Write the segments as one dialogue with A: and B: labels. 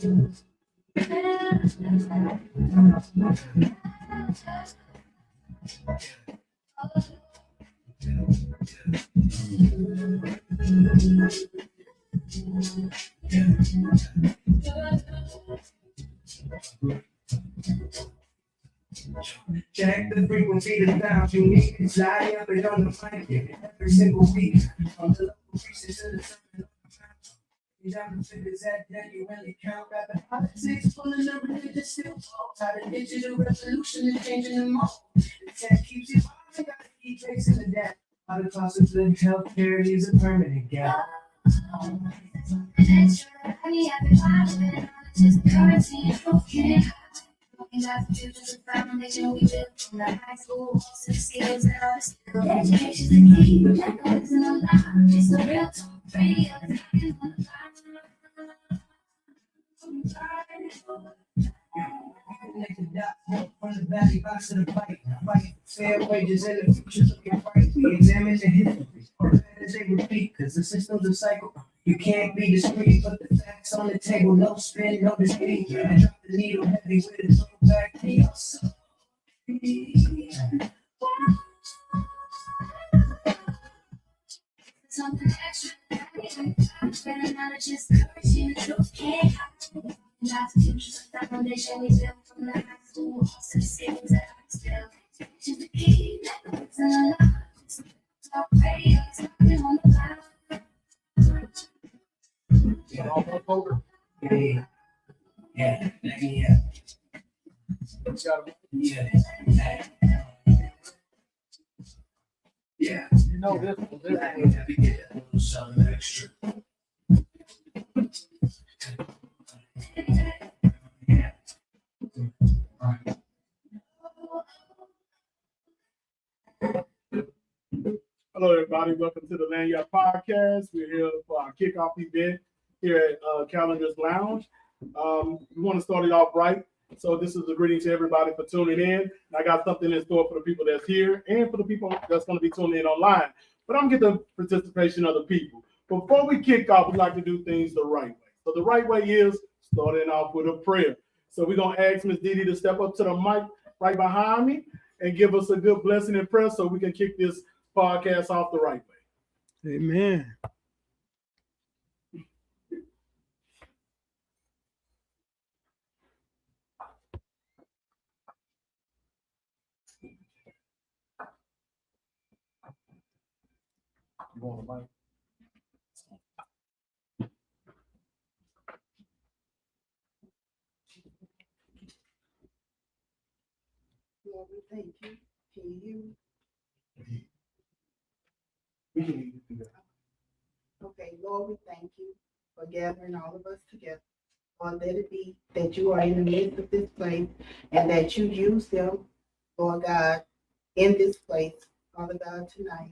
A: Check the frequency, the sound you need. Slide up and on the mic, yeah, every single week. From the local preachers to the sermon. Down the figures that you really count. Rapping politics, pulling the religion still talk. How the digital revolution is changing the most. The tech keeps you on, gotta keep chasing the debt. How the cost of living healthcare leaves a permanent gap. That's the future, the foundation we built from the high school, to the skills that are still. Education's the key, that goes in a lot. It's the real talk radio, talking on the connect the dots from the valley box to the fight. Fight fair wages in the future looking bright. We examine the history, or as they repeat, because the system's a cycle. You can't be discreet, put the facts on the table, no spin, no deceit. And drop the needle heavy with it, throw back to your soul. Something extra, better not just courage, you can't. That's the future, the foundation we built from the high school, to the skills that are still. Education's the key, that goes in a lot. Talk radio, talking on the cloud. Yeah. Yeah. You know this. Something extra.
B: Hello, everybody. Welcome to the Lagniappe podcast. We're here for our kickoff event here at Calendar's Lounge. We want to start it off right. So this is a greeting to everybody for tuning in. I got something in store for the people that's here and for the people that's going to be tuning in online. But I'm going to get the participation of the people. Before we kick off, we like to do things the right way. So the right way is starting off with a prayer. So we're going to ask Ms. Didi to step up to the mic right behind me and give us a good blessing and prayer so we can kick this podcast off the right way.
C: Amen.
B: You want the mic?
D: Lord, we thank you. Can you?
B: We can do that.
D: Okay, Lord, we thank you for gathering all of us together. Lord, let it be that you are in the midst of this place and that you use them, Lord God, in this place, Father God, tonight.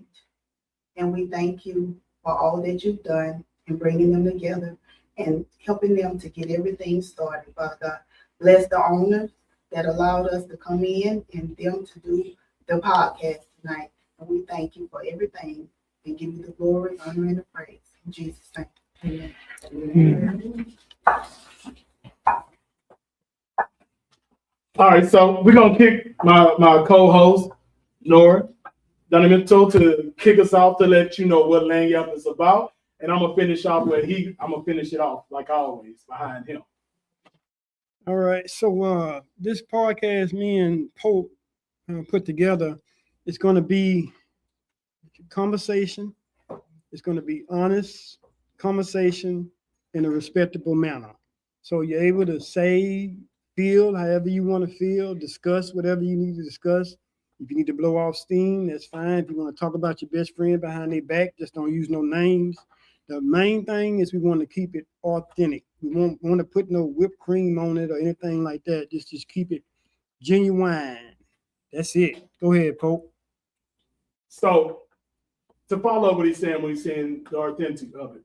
D: And we thank you for all that you've done in bringing them together and helping them to get everything started, Father God. Bless the owners that allowed us to come in and them to do the podcast tonight. And we thank you for everything and give you the glory, honor, and the praise. In Jesus' name, amen.
B: All right, so we're going to kick my co-host, Nora Jan-17, to kick us off to let you know what Lagniappe is about. And I'm going to finish off I'm going to finish it off, like always, behind him.
C: All right. So this podcast me and Pope put together, it's going to be conversation. It's going to be honest conversation in a respectable manner. So you're able to say, feel however you want to feel, discuss whatever you need to discuss. If you need to blow off steam, that's fine. If you want to talk about your best friend behind their back, just don't use no names. The main thing is we want to keep it authentic. We won't want to put no whipped cream on it or anything like that. Just keep it genuine. That's it. Go ahead, Pope.
B: So to follow up what he's saying when he's saying the authentic of it.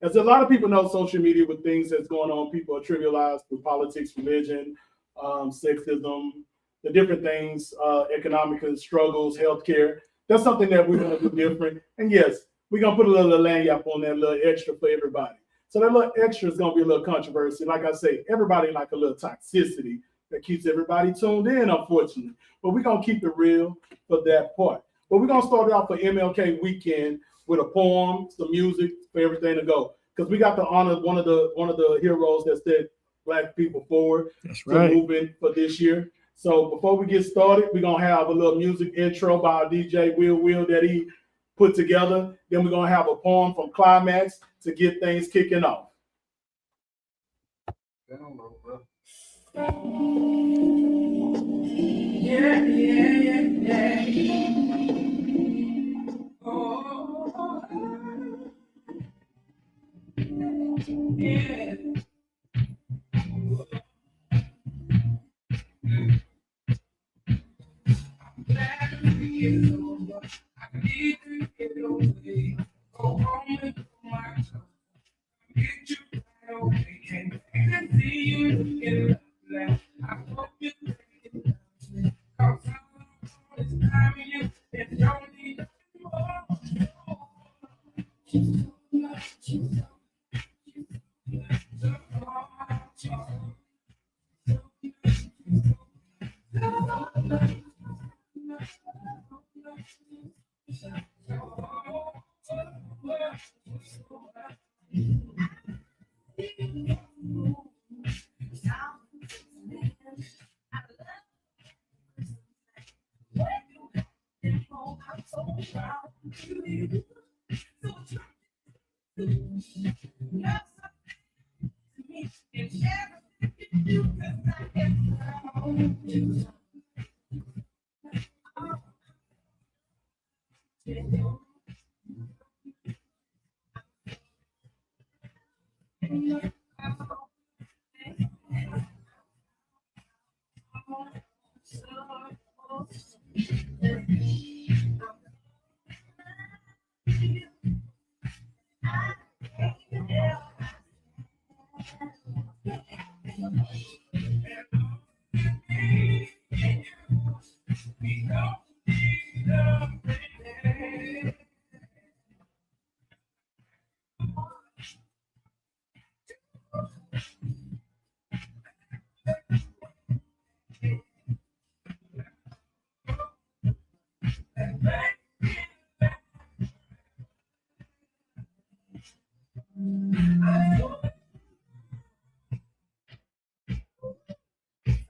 B: As a lot of people know, social media with things that's going on, people are trivialized with politics, religion, sexism, the different things, economic struggles, healthcare. That's something that we're going to do different. And yes, we're going to put a little Lagniappe on that, a little extra for everybody. So that little extra is gonna be a little controversy. Like I say, everybody like a little toxicity that keeps everybody tuned in, unfortunately. But we're gonna keep it real for that part. But we're gonna start it off for MLK weekend with a poem, some music for everything to go. Because we got to honor one of the heroes that set Black people forward
C: That's
B: to
C: right.
B: moving for this year. So before we get started, we're gonna have a little music intro by our DJ Will that he put together. Then we're gonna have a poem from Climax to get things kicking off.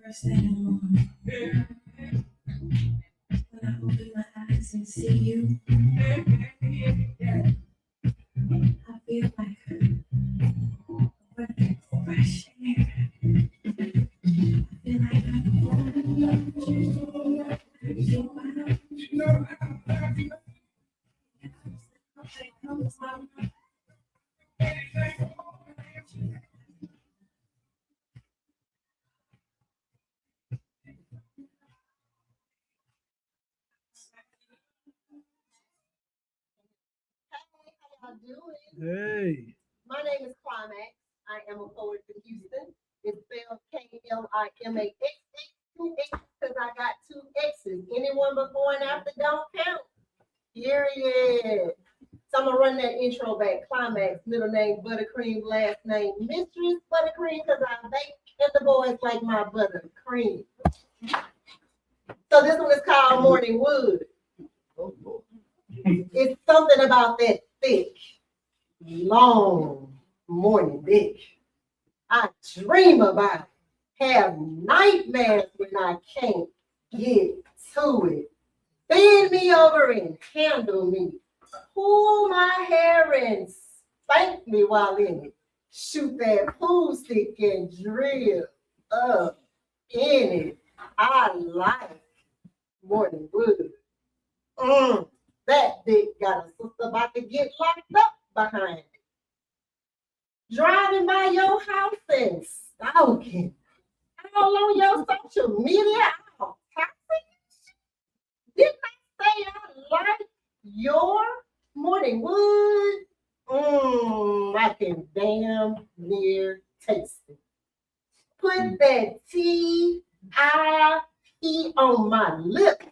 A: First thing when I open my eyes and see you, I feel like a breath of fresh air. I feel like I can fly. So
E: How doing?
C: Hey.
E: My name is Climax. I am a poet from Houston. It's spelled Klimax, 2 X, because I got 2 X's. Anyone before and after don't count. Period. So I'm gonna run that intro back. Climax, middle name Buttercream, last name Mistress Buttercream, because I bake and the boys like my buttercream. So this one is called Morning Wood. It's something about that thick, long morning dick. I dream about it, have nightmares when I can't get to it. Bend me over and handle me. Pull my hair and spank me while in it. Shoot that pool stick and drill up in it. I like morning wood. That dick got a sister about to get locked up behind it. Driving by your house and stalking. All on your social media, all toxic. Didn't I say I like your morning wood? I can damn near taste it. Put that T-I-E on my lip.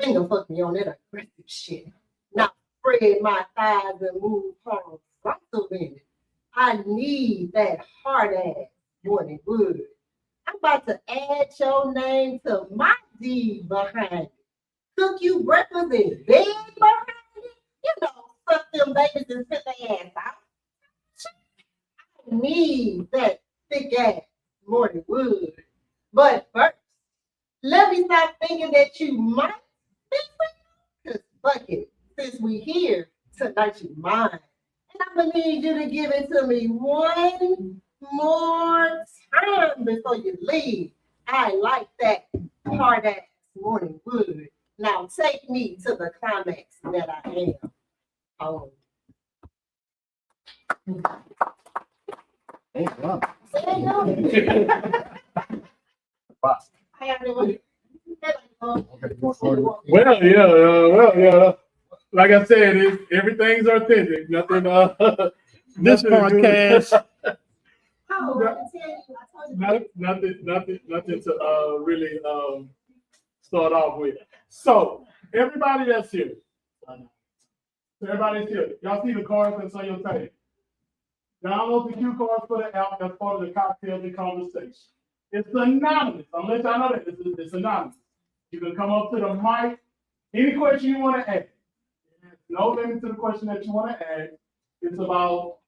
E: Finger fuck me on that aggressive shit. Now spread my thighs and move hard. I'm so in it. I need that hard ass morning wood. I'm about to add your name to my deed behind it. Cook you breakfast in bed behind it. You know, suck them babies and spit their ass out. I need that thick ass morning wood. But first, let me stop thinking that you might be free. Cause fuck it, since we here, tonight you mine. And I'm gonna need you to give it to me one more time before you leave. I like that hard ass morning wood. Now take me to the climax that I am. Oh.
F: Hey, wow.
E: There you go. I have to
B: Well, yeah. Like I said, everything's authentic. Nothing.
C: This
B: nothing to do-
C: podcast,
E: Oh, I can tell you, I told you.
B: nothing to really start off with. So everybody that's here, everybody's here. Y'all see the cards that's on your table. Download the cue cards for the app. That's part of the cocktail and conversation. It's anonymous. I'm gonna let y'all know that it's anonymous. You can come up to the mic. Any question you want to ask. There's no limit to the question that you want to ask. It's about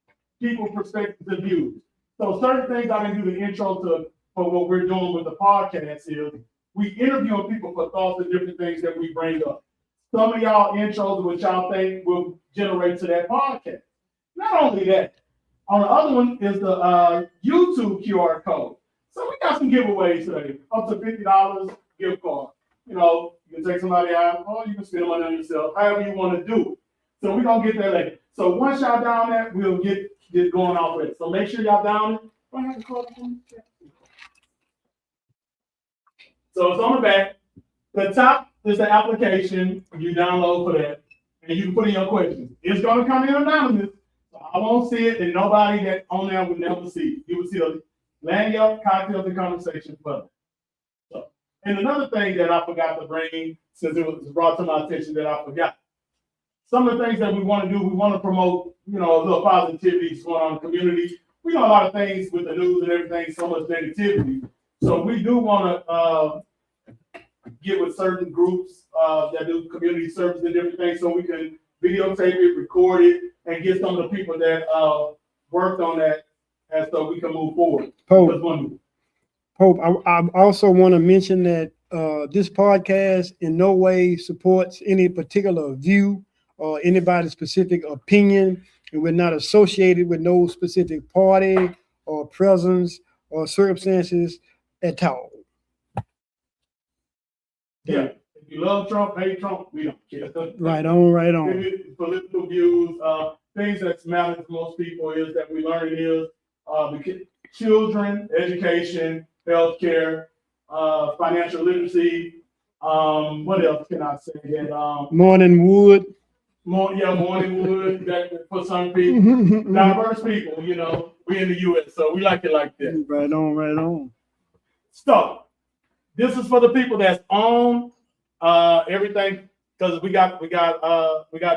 B: people's perspectives and views. So certain things I didn't do the intro to for what we're doing with the podcast is we interviewing people for thoughts and different things that we bring up. Some of y'all intros, which y'all think will generate to that podcast. Not only that, on the other one is the YouTube QR code. So we got some giveaways today, up to $50 gift card. You know, you can take somebody out, or you can spend money on yourself, however you want to do it. So we're gonna get that later. So once y'all down there, we'll get going off with it. So make sure y'all down it. So it's on the back. The top is the application you download for that, and you can put in your questions. It's gonna come in anonymous, so I won't see it, and nobody that on there will never see it. You will see a Lagniappe cocktails and conversation button. So, and another thing that I forgot to bring, since it was brought to my attention that I forgot. Some of the things that we want to do, we want to promote, you know, a little positivity going on in the community. We know a lot of things with the news and everything, so much negativity. So we do want to get with certain groups that do community service and different things, so we can videotape it, record it, and get some of the people that worked on that, and so we can move forward.
C: Pope, I also want to mention that this podcast in no way supports any particular view or anybody's specific opinion, and we're not associated with no specific party or presence or circumstances at all.
B: Yeah, if you love Trump, hate Trump, we don't care.
C: Right on, right on.
B: Political views, things that matter to most people is that we learn is children, education, healthcare, financial literacy. What else can I say? That,
C: Morning wood.
B: morning wood. That for some people, diverse people. You know, we in the U.S., so we like it like that.
C: Right on, right on.
B: So this is for the people that's on everything, because we got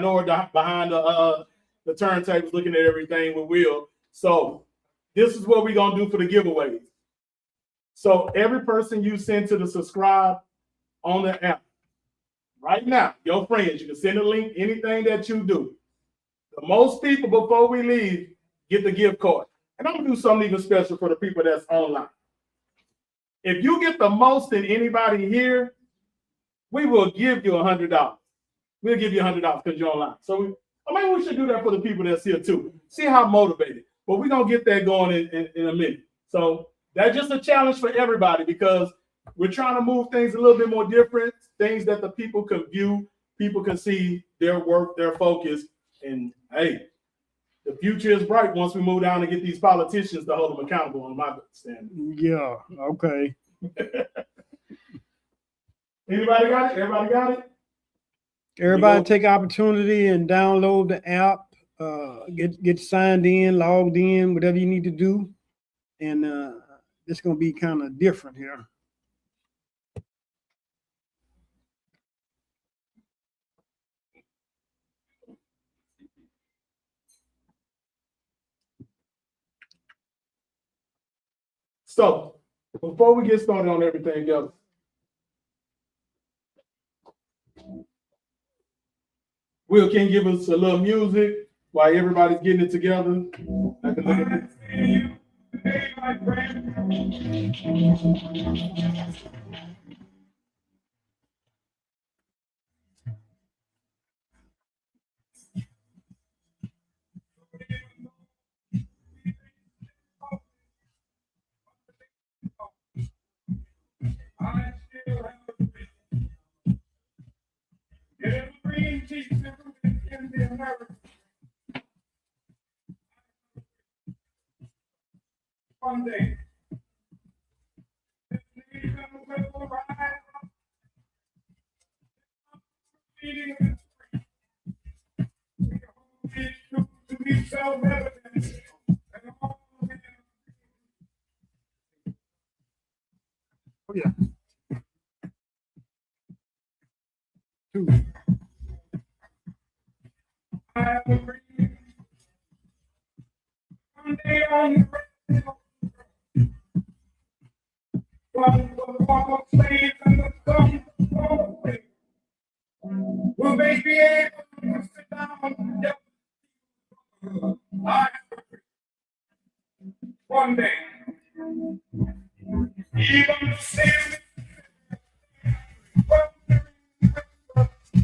B: Nora behind the turntables looking at everything with Will. So this is what we're gonna do for the giveaways. So every person you send to the subscribe on the app right now, your friends, you can send a link, anything that you do. The most people before we leave get the gift card. And I'm gonna do something even special for the people that's online. If you get the most than anybody here, we will give you $100. We'll give you $100 because you're online. So maybe we should do that for the people that's here too. See how motivated. But we're gonna get that going in a minute. So that's just a challenge for everybody, because we're trying to move things a little bit more different, things that the people can view, people can see their work, their focus. And hey, the future is bright once we move down and get these politicians to hold them accountable on my standard.
C: Yeah, okay.
B: Anybody got it? Everybody got it?
C: Everybody take opportunity and download the app, get signed in, logged in, whatever you need to do. And it's gonna be kind of different here.
B: So, before we get started on everything else, Will, can you give us a little music while everybody's getting it together? I can look at it. Hey, my friend. I still have every teacher in the American. One day, this nation will rise up, leading the street. We hold these truths to be self-evident, and all men. Oh yeah.
C: Two.
B: I agree. One day on the radio, one will walk slaves and the sun will away. Will they be able to sit down? I agree. One day, even sin,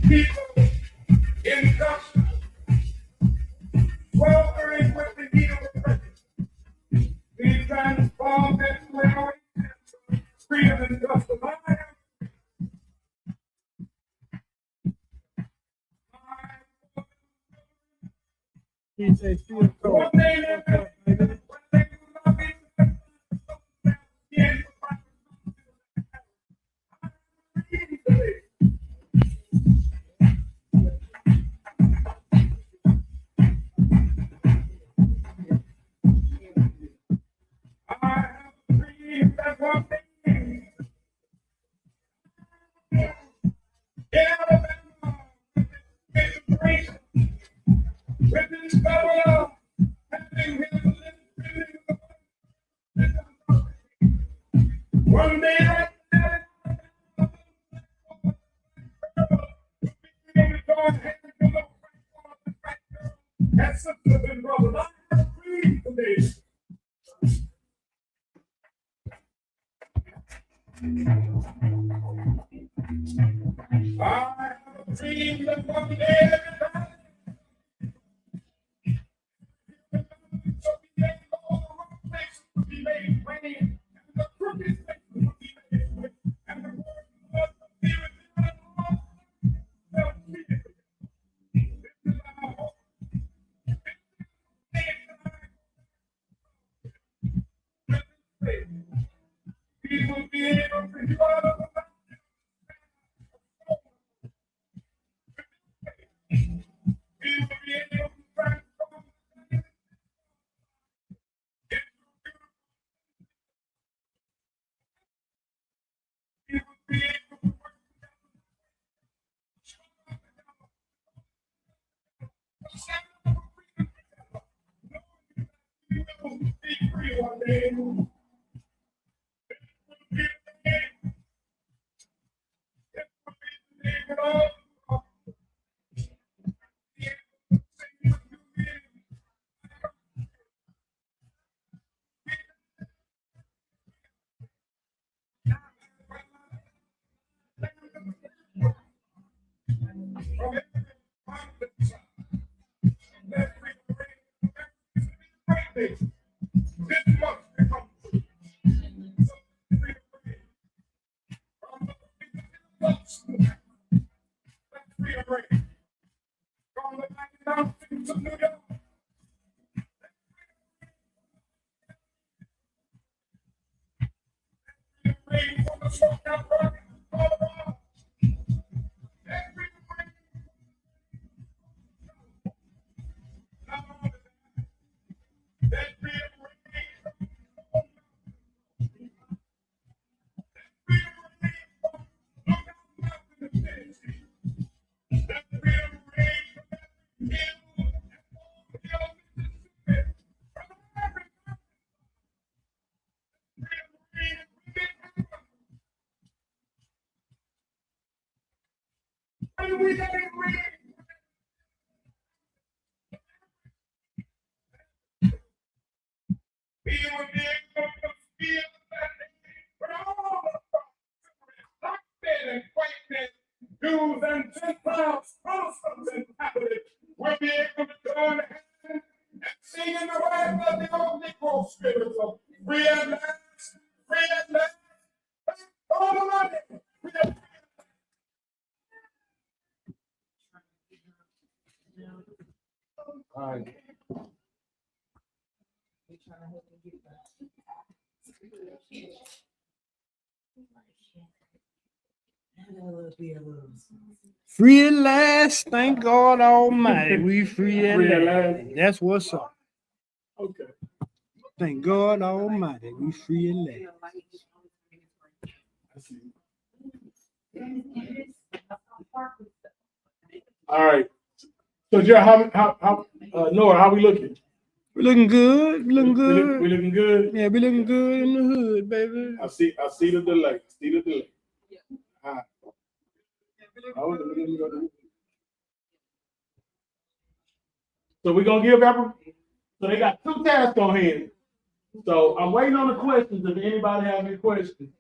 B: people in gospel, sweltering with the heat of the present, be transformed into an oasis, freedom and justice.
C: He said, still cold.
B: One day, when they will not be I have a dream that one day in Alabama, with this grace, with this governor, having his one day like that, as sisters and brothers, I have a dream today. I have a dream that one day everybody shall be made all the wrong places will be made plain, and the crooked places will be made straight, and the word of the Lord will be within us all. Shall speak it. This is our hope. We will be able to do all of that. We will be able to transform. We will be able to work we will be free one day. We will be free. It will be free with all. This must become true. Let's rearrange. From the 99 cities of New York, rearrange from the SoCal project to Colorado. Let's rearrange. Not only that, let's rearrange. every day we would be able to feel that but all the locked and quaintness, Jews and Gentiles, Muslims and Catholics will be able to join hands and sing in the way of the old Negro spirit of free at last, free at last. All the money. Free at last. All right.
C: Free at last, thank God Almighty. We free at
B: Free at
C: last.
B: last.
C: That's what's up.
B: Okay.
C: Thank God Almighty. We free at last.
B: I see. All right. So, Jerry, Nora, how we looking?
C: We're looking good. We're looking
B: We
C: good.
B: looking good.
C: Yeah, we're looking good in the hood, baby.
B: I see the delay. See the delay. All right. So we're gonna give everyone. So they got 2 tasks on hand. So I'm waiting on the questions. If anybody have any questions,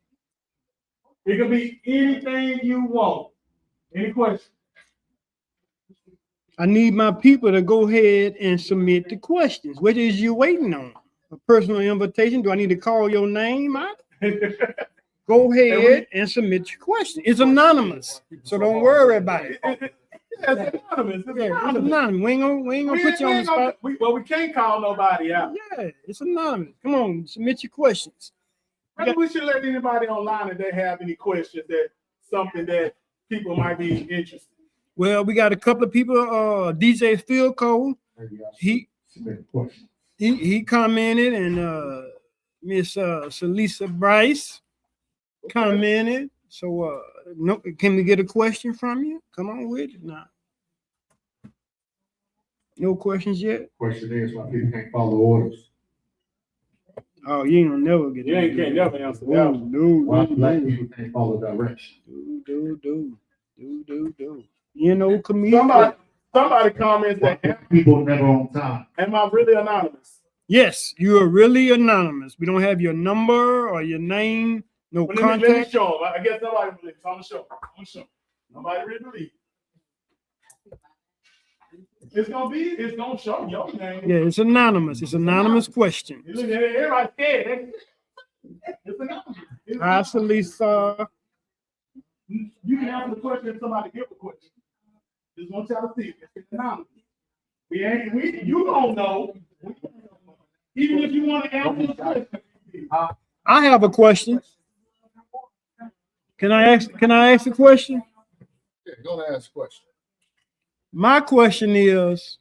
B: it can be anything you want. Any questions?
C: I need my people to go ahead and submit the questions. What is you waiting on? A personal invitation? Do I need to call your name out? Go ahead and submit your question. It's anonymous, so don't worry about it.
B: Yeah, it's anonymous. It's
C: Yeah, it's
B: anonymous.
C: anonymous. We ain't gonna put you on the spot.
B: We can't call nobody out.
C: Yeah, it's anonymous. Come on, submit your questions.
B: Maybe we should let anybody online if they have any questions that something that people might be interested.
C: Well, we got a couple of people. DJ Phil Cole, he commented, and Miss Celisa Bryce commented. So, no, can we get a question from you? Come on with it now. No questions yet?
F: Question is why people can't follow orders.
C: Oh, you ain't gonna never get
B: You
C: it.
B: can't never answer that.
C: Oh,
F: Why black
C: no.
F: people can't follow direction.
C: Do. You know, comedian.
B: Somebody comments
F: Why
B: that,
F: people never on time.
B: am I really anonymous?
C: Yes, you are really anonymous. We don't have your number or your name, no
B: Well, let me
C: contact.
B: show them. I guess nobody believes. I'm gonna show. Nobody really believes. It's gonna show your name.
C: Yeah, it's anonymous. It's anonymous question.
B: You look at it, everybody's scared. It's anonymous.
C: Hi, Celisa.
B: You can answer the question if somebody give a question. Just want y'all to see. It's anonymous. You don't know. Even if you want to answer the question.
C: I have a question. Can I ask a question?
F: Yeah, go and ask a question.
C: My question is,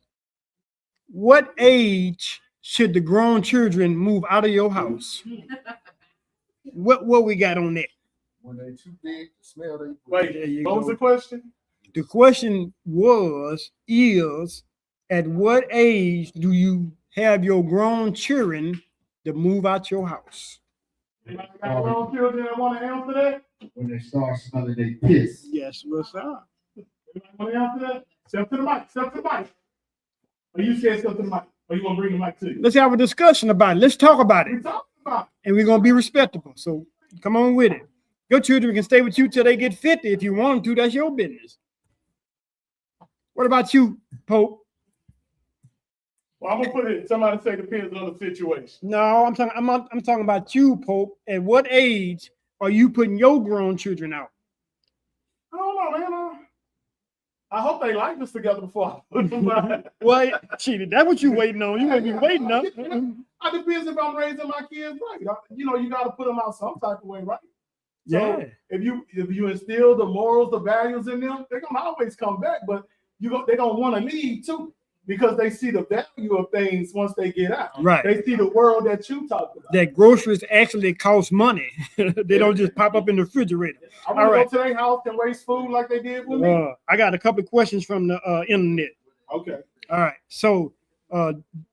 C: what age should the grown children move out of your house? What we got on that?
F: When they too big to smell, they
C: There you
B: Wait, what was
C: go.
B: the question?
C: The question is, at what age do you have your grown children to move out your house?
B: Anybody got grown children that want to answer that?
F: when they start smelling they piss.
C: Yes, what's up?
B: Anybody want to answer that? Step to the mic. Step to the mic. Or you said step to the mic. Or you want to bring the mic to you?
C: Let's have a discussion about it. Let's talk about
B: We
C: it.
B: talking about
C: And we're gonna be respectable. So come on with it. Your children can stay with you till they get 50 if you want them to. That's your business. What about you, Pope?
B: Well, I'm gonna put it. Somebody say depends on the situation.
C: No, I'm talking about you, Pope. At what age are you putting your grown children out?
B: I don't know, man. I hope they like us together before I put them out.
C: Well, cheated. That's what you waiting on. You may be waiting up.
B: It depends if I'm raising my kids right. You know, you got to put them out some type of way, right? So
C: Yeah.
B: if you instill the morals, the values in them, they're gonna always come back. But they're gonna want to leave too, because they see the value of things once they get out.
C: Right.
B: They see the world that you talked about.
C: That groceries actually cost money. They don't just pop up in the refrigerator.
B: I want
C: All right.
B: to go to their house and waste food like they did with me.
C: I got a couple of questions from the internet.
B: Okay.
C: All right. So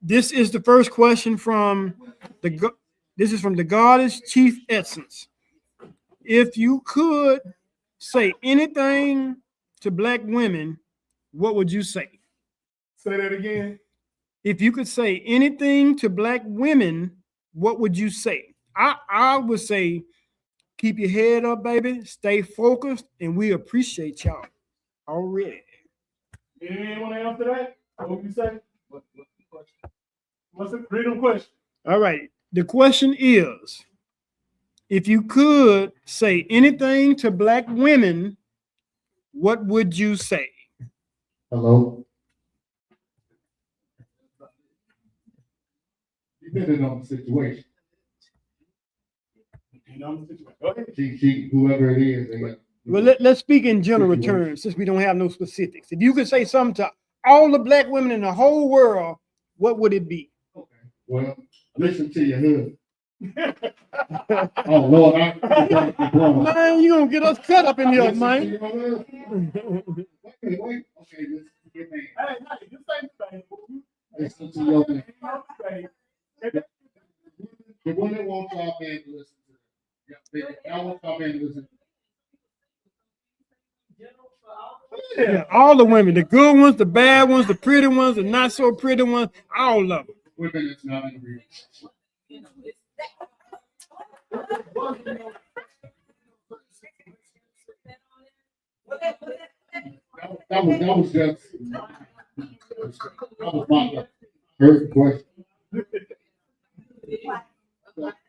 C: this is the first question from this is from the Goddess Chief Essence. If you could say anything to black women, what would you say?
B: Say that again.
C: If you could say anything to black women, what would you say? I would say, keep your head up, baby. Stay focused, and we appreciate y'all already.
B: Anyone want to answer that? What would you say? What's the freedom question?
C: All right. The question is, if you could say anything to black women, what would you say?
F: Hello? Depending on the situation.
B: You know the situation. Go ahead.
F: Whoever it is, they got.
C: Well, let's speak in general terms since we don't have no specifics. If you could say something to all the black women in the whole world, what would it be?
F: Okay. Well, listen to your hood. Oh Lord,
C: Man, you gonna get us cut up in here, man.
F: Wait. Okay, listen to your man.
B: Hey, you say thing.
F: Listen to your man. The women won't y'all man to listen to them. Y'all won't y'all man to listen.
C: Yeah, all the women, the good ones, the bad ones, the pretty ones, the not so pretty ones, all of them.
F: Women that's not in the real. That was just that was my first question.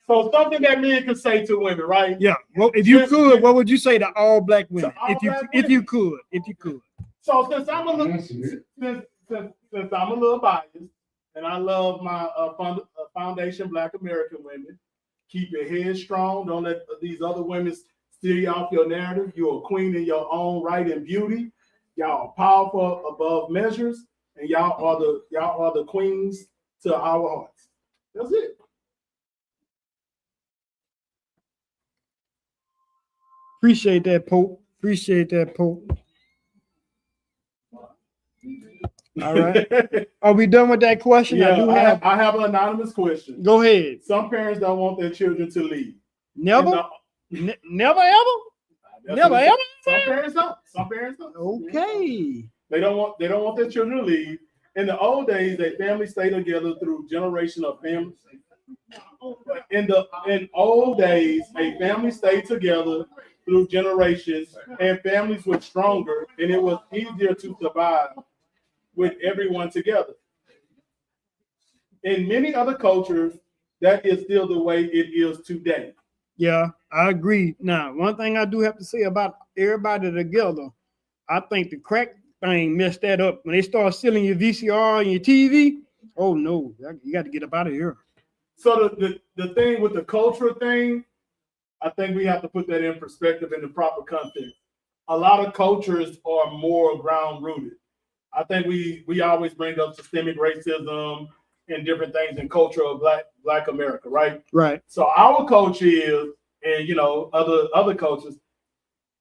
B: So something that men can say to women, right?
C: Yeah. Well, if you could, what would you say to all black women?
B: To all black
C: If you could.
B: So since I'm a little since I'm a little biased, and I love my foundation Black American women, keep your head strong. Don't let these other women steer you off your narrative. You're a queen in your own right and beauty. Y'all are powerful above measures, and y'all are the queens to our hearts. That's it.
C: Appreciate that, Pope. All right. Are we done with that question?
B: Yeah, I have an anonymous question.
C: Go ahead.
B: Some parents don't want their children to leave.
C: Never? Never ever? Never ever?
B: Some parents don't.
C: Okay.
B: They don't want their children to leave. In the old days, a family stayed together through generation of families. In old days, a family stayed together through generations, and families were stronger, and it was easier to survive with everyone together. In many other cultures, that is still the way it is today.
C: Yeah, I agree. Now, one thing I do have to say about everybody together, I think the crack thing messed that up. When they start selling your VCR and your TV, oh no, you got to get up out of here.
B: So the thing with the culture thing, I think we have to put that in perspective in the proper context. A lot of cultures are more ground rooted. I think we always bring up systemic racism and different things in culture of Black America, right?
C: Right.
B: So our culture is, and other cultures,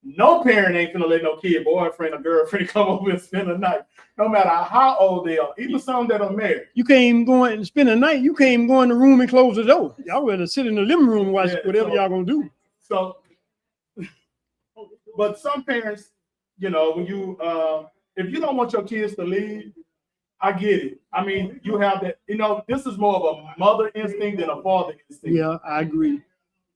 B: no parent ain't gonna let no kid, boyfriend, or girlfriend come over and spend a night, no matter how old they are, even some that are married.
C: You can't even go in and spend a night. You can't even go in the room and close the door. Y'all rather sit in the living room and watch whatever y'all gonna do.
B: So, but some parents, when you if you don't want your kids to leave, I get it. I mean, you have that. This is more of a mother instinct than a father instinct.
C: Yeah, I agree.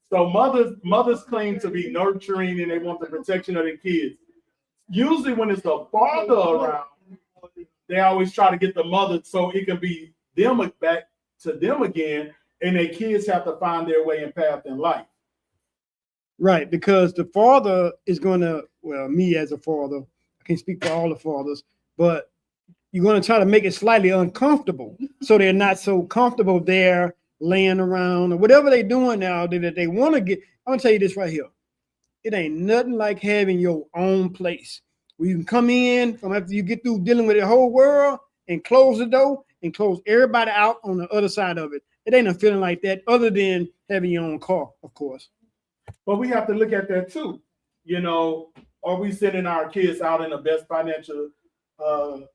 B: So mothers claim to be nurturing and they want the protection of their kids. Usually when it's the father around, they always try to get the mother so it can be them back to them again, and their kids have to find their way and path in life.
C: Right, because the father is going to, me as a father, I can't speak for all the fathers, but you're going to try to make it slightly uncomfortable so they're not so comfortable there laying around or whatever they're doing now that they want to get. I'm going to tell you this right here. It ain't nothing like having your own place where you can come in from after you get through dealing with the whole world and close the door and close everybody out on the other side of it. It ain't a feeling like that other than having your own car, of course.
B: But we have to look at that too. Are we sending our kids out in the best financial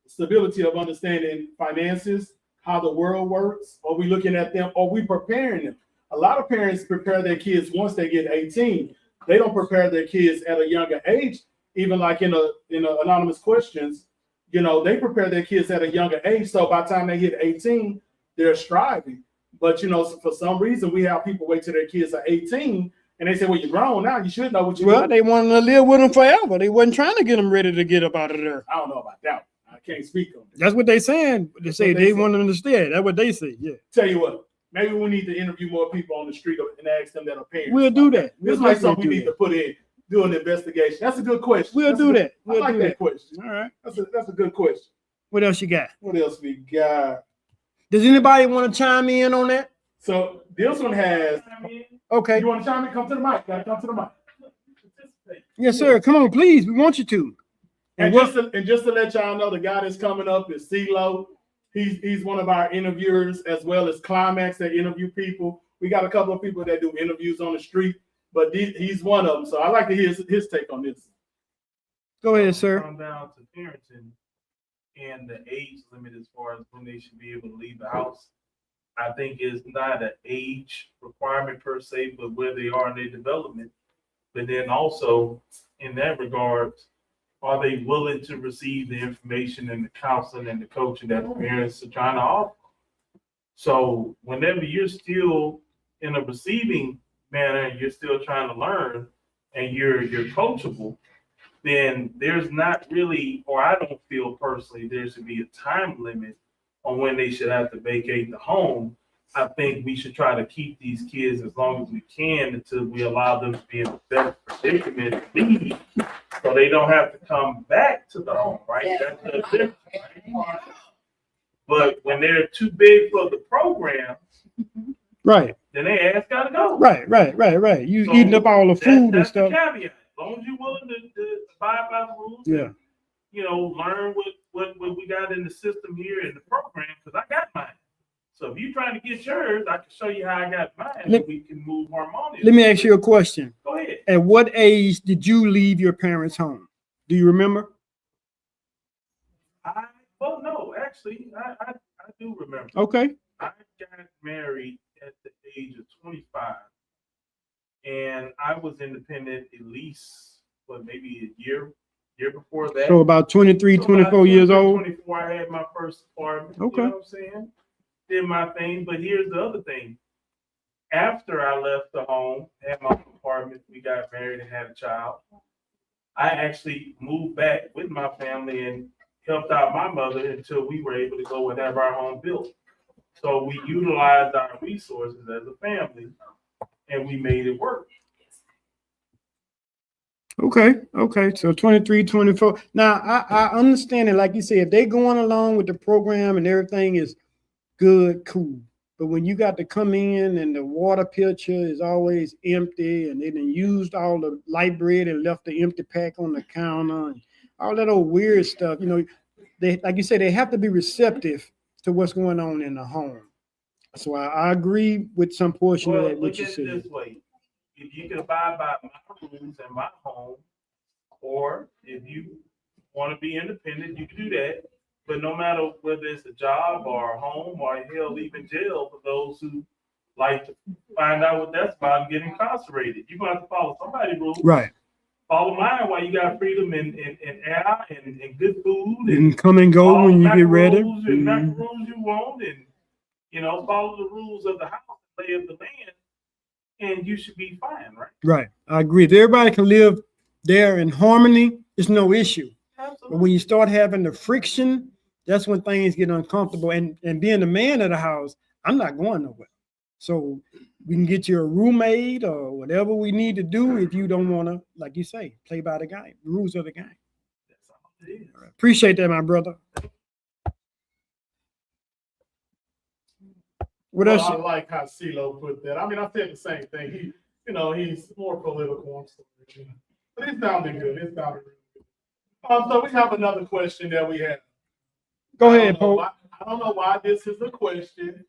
B: stability of understanding finances, how the world works? Are we looking at them? Are we preparing them? A lot of parents prepare their kids once they get 18. They don't prepare their kids at a younger age even like in the anonymous questions, they prepare their kids at a younger age. So by the time they hit 18, they're striving. But for some reason, we have people wait till their kids are 18, and they say, "Well, you're grown now. You should know what you're
C: Well,
B: doing."
C: they wanted to live with them forever. They wasn't trying to get them ready to get up out of there.
B: I don't know about that. I can't speak on that.
C: That's what they saying. They say they want them to stay. That's what they say. Yeah.
B: Tell you what, maybe we need to interview more people on the street and ask them that are parents.
C: We'll do that.
B: This might be something we need to put in, do an investigation. That's a good question.
C: We'll do that.
B: I like that question.
C: All right.
B: That's a good question.
C: What else you got?
B: What else we got?
C: Does anybody want to chime in on that?
B: So this one has.
C: Okay.
B: You want to chime in? Come to the mic. Gotta come to the mic.
C: Yes, sir. Come on, please. We want you to.
B: And just to let y'all know, the guy that's coming up is CeeLo. He's one of our interviewers, as well as Climax that interview people. We got a couple of people that do interviews on the street, but he's one of them. So I like to hear his take on this.
C: Go ahead, sir.
G: Come down to parenting and the age limit as far as when they should be able to leave the house. I think it's not an age requirement per se, but where they are in their development. But then also in that regard, are they willing to receive the information and the counseling and the coaching that the parents are trying to offer? So whenever you're still in a receiving manner and you're still trying to learn and you're coachable, then there's not really, or I don't feel personally, there should be a time limit on when they should have to vacate the home. I think we should try to keep these kids as long as we can until we allow them to be in the best predicament to leave, so they don't have to come back to the home, right? That's the difference. Right? But when they're too big for the program,
C: right,
G: then they ass gotta go.
C: Right. You so eating up all the food and stuff.
G: The caveat. As long as you're willing to abide by the rules.
C: Yeah.
G: And, learn what we got in the system here in the program, because I got mine. So if you're trying to get yours, I can show you how I got mine, and we can move harmoniously.
C: Let me ask you a question.
G: Go ahead.
C: At what age did you leave your parents' home? Do you remember?
G: No, actually, I do remember.
C: Okay.
G: I got married at the age of 25, and I was independent at least, maybe a year before that.
C: So about 23, 24 years old?
G: 24, I had my first apartment.
C: Okay.
G: You know what I'm saying? Did my thing, but here's the other thing. After I left the home, had my apartment, we got married and had a child, I actually moved back with my family and helped out my mother until we were able to go and have our home built. So we utilized our resources as a family and we made it work.
C: Okay. So 23, 24. Now, I understand it. Like you said, if they're going along with the program and everything is good, cool. But when you got to come in and the water pitcher is always empty and they done used all the light bread and left the empty pack on the counter and all that old weird stuff, they, like you said, they have to be receptive to what's going on in the home. So I agree with some portion of that, what you said.
G: This way. If you can abide by my rules in my home, or if you want to be independent, you can do that. But no matter whether it's a job or a home or hell, even jail for those who like to find out what that's about and get incarcerated, you're going to have to follow somebody's rules.
C: Right.
G: Follow mine while you got freedom and air and good food.
C: And come and go when you get ready.
G: And macaroons you want, and follow the rules of the house, lay of the land, and you should be fine, right?
C: Right. I agree. If everybody can live there in harmony, it's no issue.
G: Absolutely.
C: But when you start having the friction, that's when things get uncomfortable. And being the man of the house, I'm not going nowhere. So we can get you a roommate or whatever we need to do if you don't want to, like you say, play by the game, the rules of the game.
G: That's all it is.
C: Right. Appreciate that, my brother. What else?
B: I like how CeeLo put that. I mean, I said the same thing. He's more political, but it sounded good. It sounded really good. So we have another question that we have.
C: Go ahead, Pope.
B: I don't know why this is a question,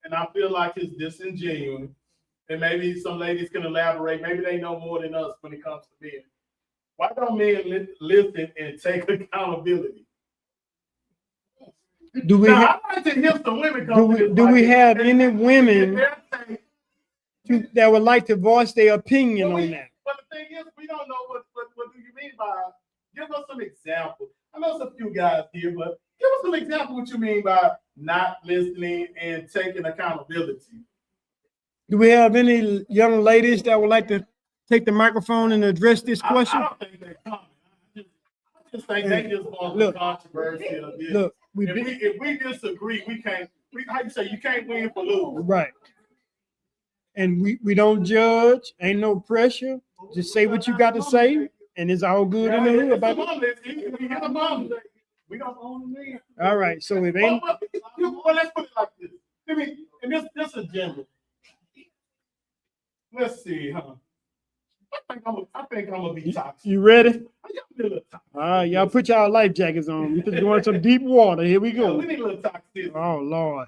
B: and I feel like it's disingenuous. And maybe some ladies can elaborate. Maybe they know more than us when it comes to men. Why don't men listen and take accountability?
C: Do we
B: I'd like to hear some women come to this.
C: Do we have any women that would like to voice their opinion on that?
B: But the thing is, we don't know what do you mean by, give us some examples. I know there's a few guys here, but give us some examples what you mean by not listening and taking accountability.
C: Do we have any young ladies that would like to take the microphone and address this question?
B: I don't think they're coming. I just think they just want
C: Look,
B: the controversy of this.
C: Look,
B: If we disagree, we can't. How you say you can't win for losing?
C: right. And we don't judge. Ain't no pressure. Just say what you got to say, and it's all good in the hood about it.
B: We don't own them.
C: All right. So if ain't
B: Well, let's put it like this. I mean, and this agenda. Let's see, huh? I think I'm gonna be toxic.
C: you ready?
B: Y'all need a little toxic.
C: All right, y'all put y'all life jackets on. We just going some deep water. Here we
B: Yeah,
C: go.
B: we need a little toxic.
C: Oh Lord.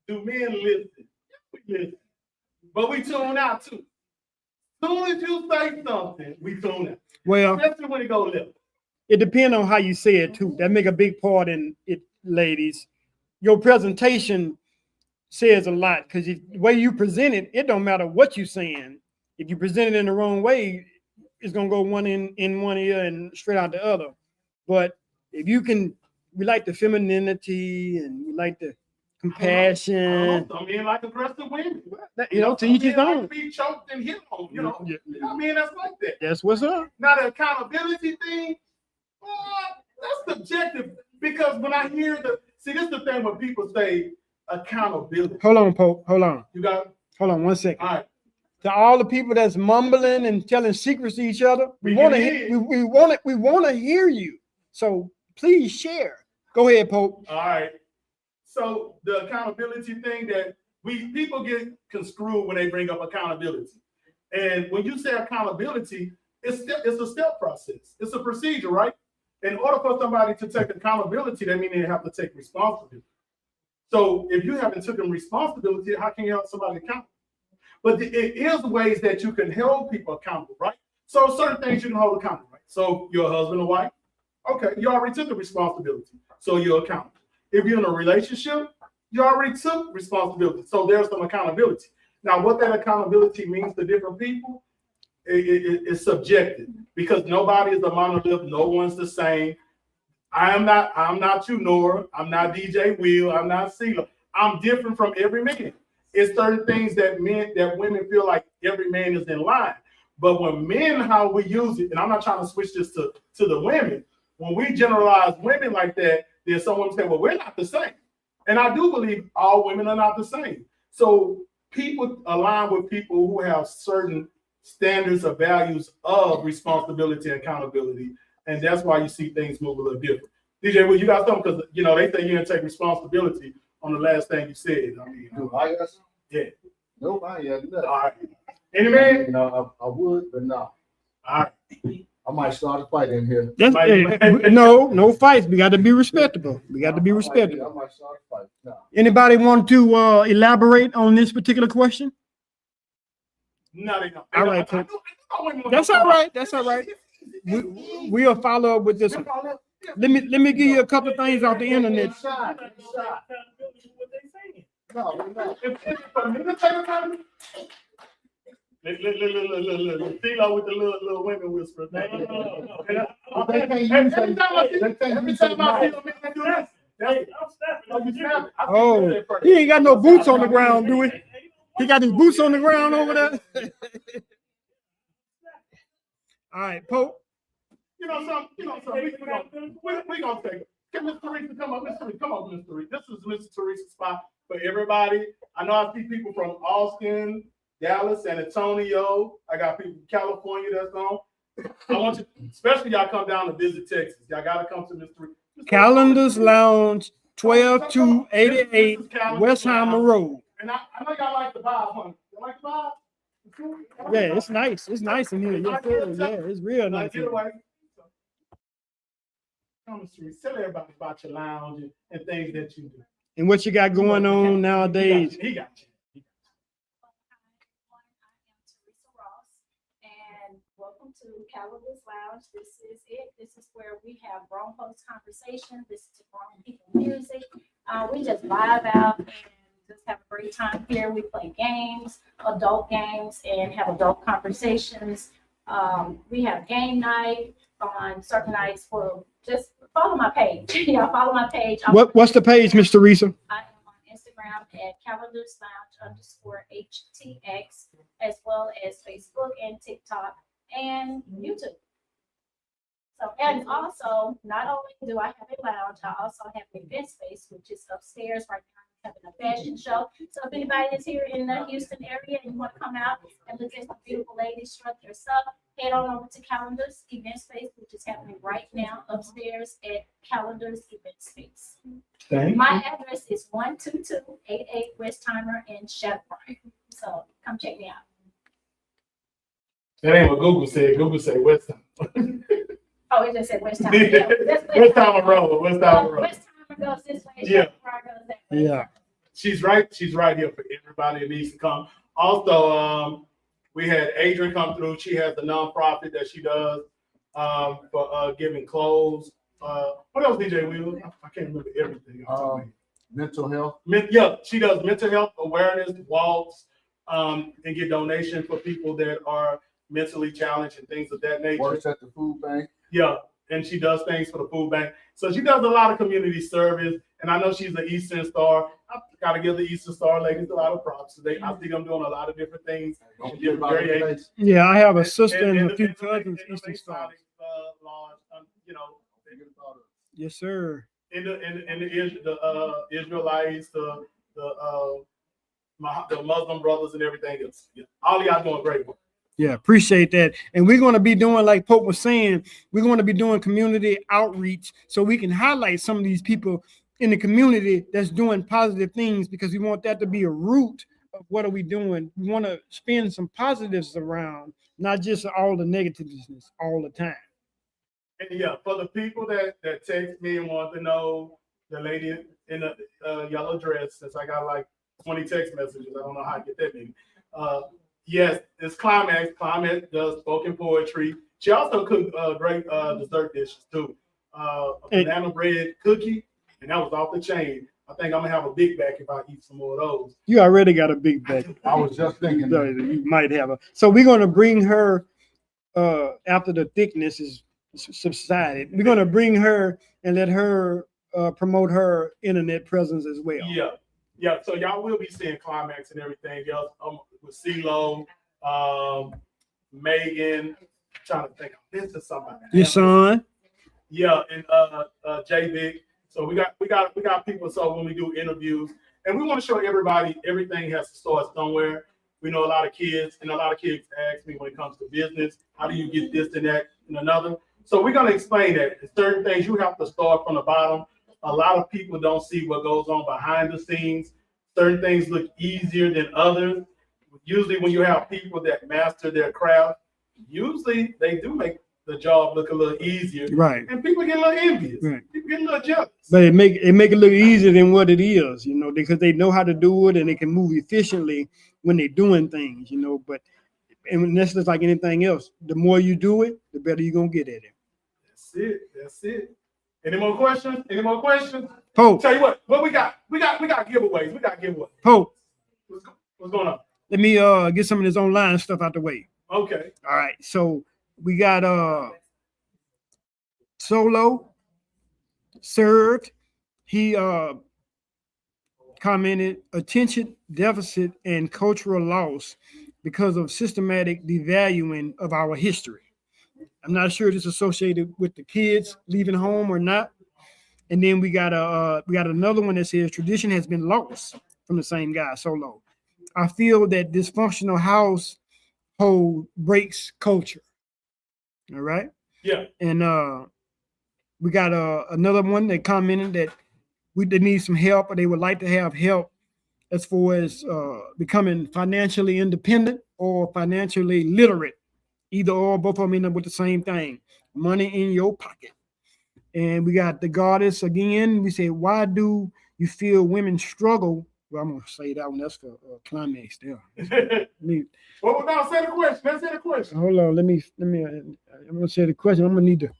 B: Do men listen? We listen. But we tune out too. Soon as you say something, we tune out.
C: Well,
B: Especially when it go left.
C: it depends on how you say it too. That make a big part in it, ladies. Your presentation says a lot because the way you present it, it don't matter what you're saying. If you present it in the wrong way, it's gonna go one in one ear and straight out the other. But if you can, we like the femininity and we like the compassion.
B: Some men like aggressive women.
C: You know, to each his
B: Some men
C: own.
B: like to be choked and hit on, you know.
C: Yeah,
B: I mean, that's like that.
C: that's what's up.
B: Now the accountability thing, that's subjective because when I hear this is the thing when people say accountability.
C: Hold on, Pope. Hold on.
B: You got
C: Hold on 1 second.
B: all right.
C: To all the people that's mumbling and telling secrets to each other, we
B: We
C: want to
B: can
C: hear.
B: hear.
C: We want to hear you. So please share. Go ahead, Pope.
B: All right. So the accountability thing that people get construed when they bring up accountability. And when you say accountability, it's a step process. It's a procedure, right? In order for somebody to take accountability, that means they have to take responsibility. So if you haven't taken responsibility, how can you help somebody accountable? But it is ways that you can hold people accountable, right? So certain things you can hold accountable, right? So you're a husband or wife. Okay, you already took the responsibility. So you're accountable. If you're in a relationship, you already took responsibility. So there's some accountability. Now, what that accountability means to different people is subjective because nobody is a monolith. No one's the same. I'm not you, Nora. I'm not DJ Will. I'm not CeeLo. I'm different from every man. It's certain things that women feel like every man is in line. But when men, how we use it, and I'm not trying to switch this to the women, when we generalize women like that, there's someone say, well, we're not the same. And I do believe all women are not the same. So people align with people who have certain standards or values of responsibility and accountability. And that's why you see things move a little different. DJ, well, you got something because, you know, they say you didn't take responsibility on the last thing you said. I mean,
F: I guess.
B: yeah.
F: No, I ain't got
B: All right. Any man?
F: You know, I would, but no.
B: All right.
F: I might start a fight in here.
C: That's, no fights. We got to be respectable. We got to be
F: I
C: respectable.
F: might start a fight. No.
C: Anybody want to elaborate on this particular question?
B: No, they don't.
C: All right,
B: I know women want
C: That's
B: to-
C: all right. That's all right. We'll follow up with this one. Let me give you a couple of things off the internet.
F: No, we're not.
B: If for me to take accountability, look. CeeLo with the little women whisper. No.
F: They can't use
B: Every time I see
F: they can't
B: every
F: use
B: time
F: their
B: I see
F: mouth.
B: them men do this, you snap it.
C: Oh, he ain't got no boots on the ground, do he? He got his boots on the ground over there. All right, Pope.
B: We gonna take it. Can Miss Teresa come up? Miss Teresa, come on, Miss Teresa. This is Miss Teresa's spot for everybody. I know I see people from Austin, Dallas, San Antonio. I got people from California that's on. I want you, especially y'all come down to visit Texas. Y'all gotta come to Miss Teresa.
C: Calendars Lounge, 12288 Westheimer Road.
B: And I know y'all like the vibe, huh? You like the vibe?
C: Yeah, it's nice. It's nice in here. Yes, sir. Yeah, it's real
B: Now,
C: nice.
B: get away. Come, Miss Teresa, tell everybody about your lounge and things that you do.
C: And what you got going on nowadays?
B: He got you.
H: Hi, everyone. I am Teresa Ross, and welcome to Calendars Lounge. This is it. This is where we have grown folks conversation. This is grown people music. We just vibe out and just have a great time here. We play games, adult games, and have adult conversations. We have game night on certain nights. For just follow my page. Y'all follow my page.
C: What's the page, Miss Teresa?
H: I am on Instagram at Calendars Lounge _HTX, as well as Facebook and TikTok and YouTube. So, and also, not only do I have a lounge, I also have an event space, which is upstairs right now. I'm having a fashion show. So if anybody is here in the Houston area and you want to come out and look at some beautiful ladies strut your stuff, head on over to Calendars Event Space, which is happening right now upstairs at Calendars Event Space.
B: Thank
H: My address is 12288 Westheimer in Chaparral. So come check me out.
B: That ain't what Google said. Google said West Time.
H: Oh, it just said Westheimer. Yeah, that's
B: West Time Road. West Time Road.
H: Westheimer goes this way.
B: Yeah.
H: Chaparral goes that way.
C: Yeah.
B: She's right here for everybody that needs to come. Also, we had Adrian come through. She has a nonprofit that she does for giving clothes. What else, DJ Will? I can't remember everything.
F: Mental health.
B: Yeah, she does mental health awareness walks and get donations for people that are mentally challenged and things of that nature.
F: Works at the food bank.
B: Yeah, and she does things for the food bank. So she does a lot of community service. And I know she's an Eastern Star. I got to give the Eastern Star ladies a lot of props today. I think I'm doing a lot of different things.
F: Don't
B: in
F: forget
B: different
F: about the
B: variations.
F: place.
C: Yeah, I have a sister and a few
B: the
C: cousins,
B: Masonic,
C: Eastern Star.
B: Lodge, you know,
F: Forget about it.
C: Yes, sir.
B: in the Israelites, the Muslim brothers and everything else. Yeah. All y'all doing great work.
C: Yeah, appreciate that. And we're going to be doing, like Pope was saying, we're going to be doing community outreach so we can highlight some of these people in the community that's doing positive things, because we want that to be a root of what are we doing. We want to spin some positives around, not just all the negativeness all the time.
B: And yeah, for the people that text me and want to know the lady in the yellow dress, since I got like 20 text messages, I don't know how I get that many. Yes, it's Climax. Climax does spoken poetry. She also cooked great dessert dishes too. A banana bread cookie, and that was off the chain. I think I'm gonna have a big back if I eat some more of those.
C: You already got a big back.
F: I was just thinking
C: So
F: that.
C: you might have a. So we're going to bring her after the thickness is subsided. We're going to bring her and let her promote her internet presence as well.
B: Yeah. So y'all will be seeing Climax and everything else with CeeLo, Megan. I'm trying to think. I'm missing somebody.
C: Your son.
B: Yeah, and J Vic. So we got people. So when we do interviews, and we want to show everybody everything has to start somewhere. We know a lot of kids, and a lot of kids ask me when it comes to business, how do you get this and that and another? So we're gonna explain that. Certain things you have to start from the bottom. A lot of people don't see what goes on behind the scenes. Certain things look easier than others. Usually when you have people that master their craft, usually they do make the job look a little easier.
C: Right.
B: And people get a little envious.
C: Right.
B: People get a little jealous.
C: But it make it look easier than what it is, because they know how to do it and they can move efficiently when they're doing things, But and that's just like anything else. The more you do it, the better you're gonna get at it.
B: That's it. Any more questions?
C: Pope,
B: Tell you what we got giveaways.
C: Pope,
B: What's going on?
C: let me get some of this online stuff out the way.
B: Okay.
C: All right, so we got Solo served. He commented attention deficit and cultural loss because of systematic devaluing of our history. I'm not sure if it's associated with the kids leaving home or not. And then we got another one that says tradition has been lost from the same guy, Solo. I feel that dysfunctional household breaks culture. All right.
B: Yeah.
C: And we got another one that commented that they need some help, or they would like to have help as far as becoming financially independent or financially literate. Either or, both of them end up with the same thing: money in your pocket. And we got the goddess again. We say, why do you feel women struggle? Well, I'm gonna say that one. That's for Climax there.
B: Well, now say the question. Let's say the question.
C: Hold on. Let me. I'm gonna say the question. I'm gonna need to.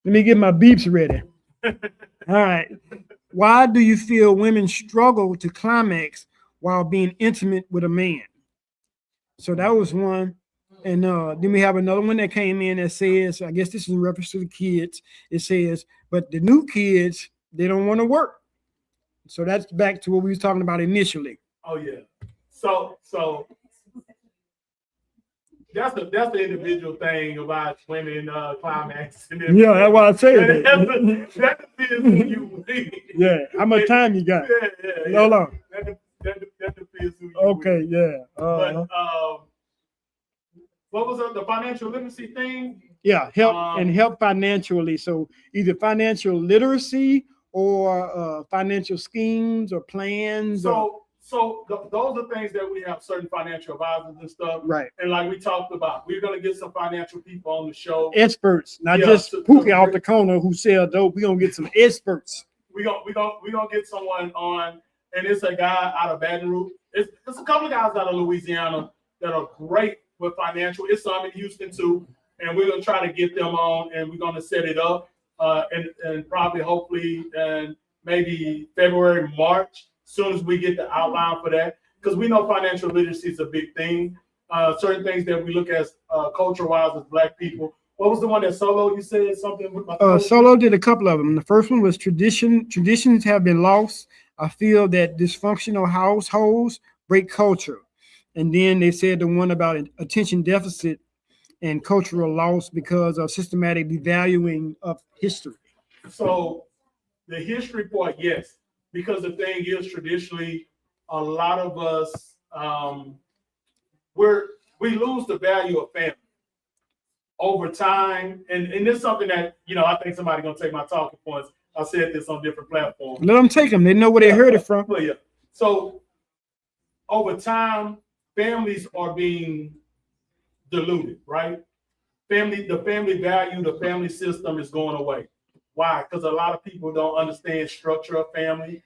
C: Let me get my beeps ready. All right. Why do you feel women struggle to climax while being intimate with a man? So that was one. And then we have another one that came in that says, I guess this is in reference to the kids. It says, but the new kids, they don't want to work. So that's back to what we was talking about initially.
B: Oh yeah. So that's the individual thing about women climax. And everything.
C: Yeah, that's why I said
B: That
C: that.
B: depends who you with.
C: Yeah, how much time you got?
B: Yeah.
C: Hold on.
B: That depends who you
C: Okay,
B: with.
C: yeah.
B: But what was the financial literacy thing?
C: Yeah, help financially. So either financial literacy or financial schemes or plans.
B: Those are things that we have certain financial advisors and stuff.
C: Right.
B: And like we talked about, we're gonna get some financial people on the show.
C: Experts, not
B: Yeah,
C: just Pookie off the corner who sell dope. We're gonna get some experts.
B: We're gonna get someone on, and it's a guy out of Baton Rouge. It's a couple of guys out of Louisiana that are great with financial. It's some in Houston too. And we're gonna try to get them on, and we're gonna set it up, and probably hopefully and maybe February, March, soon as we get the outline for that, because we know financial literacy is a big thing. Certain things that we look at culture-wise as Black people. What was the one that Solo? You said something about
C: Solo did a couple of them. The first one was tradition. Traditions have been lost. I feel that dysfunctional households break culture. And then they said the one about attention deficit and cultural loss because of systematic devaluing of history.
B: So the history part, yes, because the thing is traditionally a lot of us we lose the value of family over time, and it's something that I think somebody gonna take my talking points. I said this on different platforms.
C: Let them take them. They know where they heard it from.
B: Well, yeah. So over time, families are being diluted, right? The family value, the family system is going away. Why? Because a lot of people don't understand structure of family.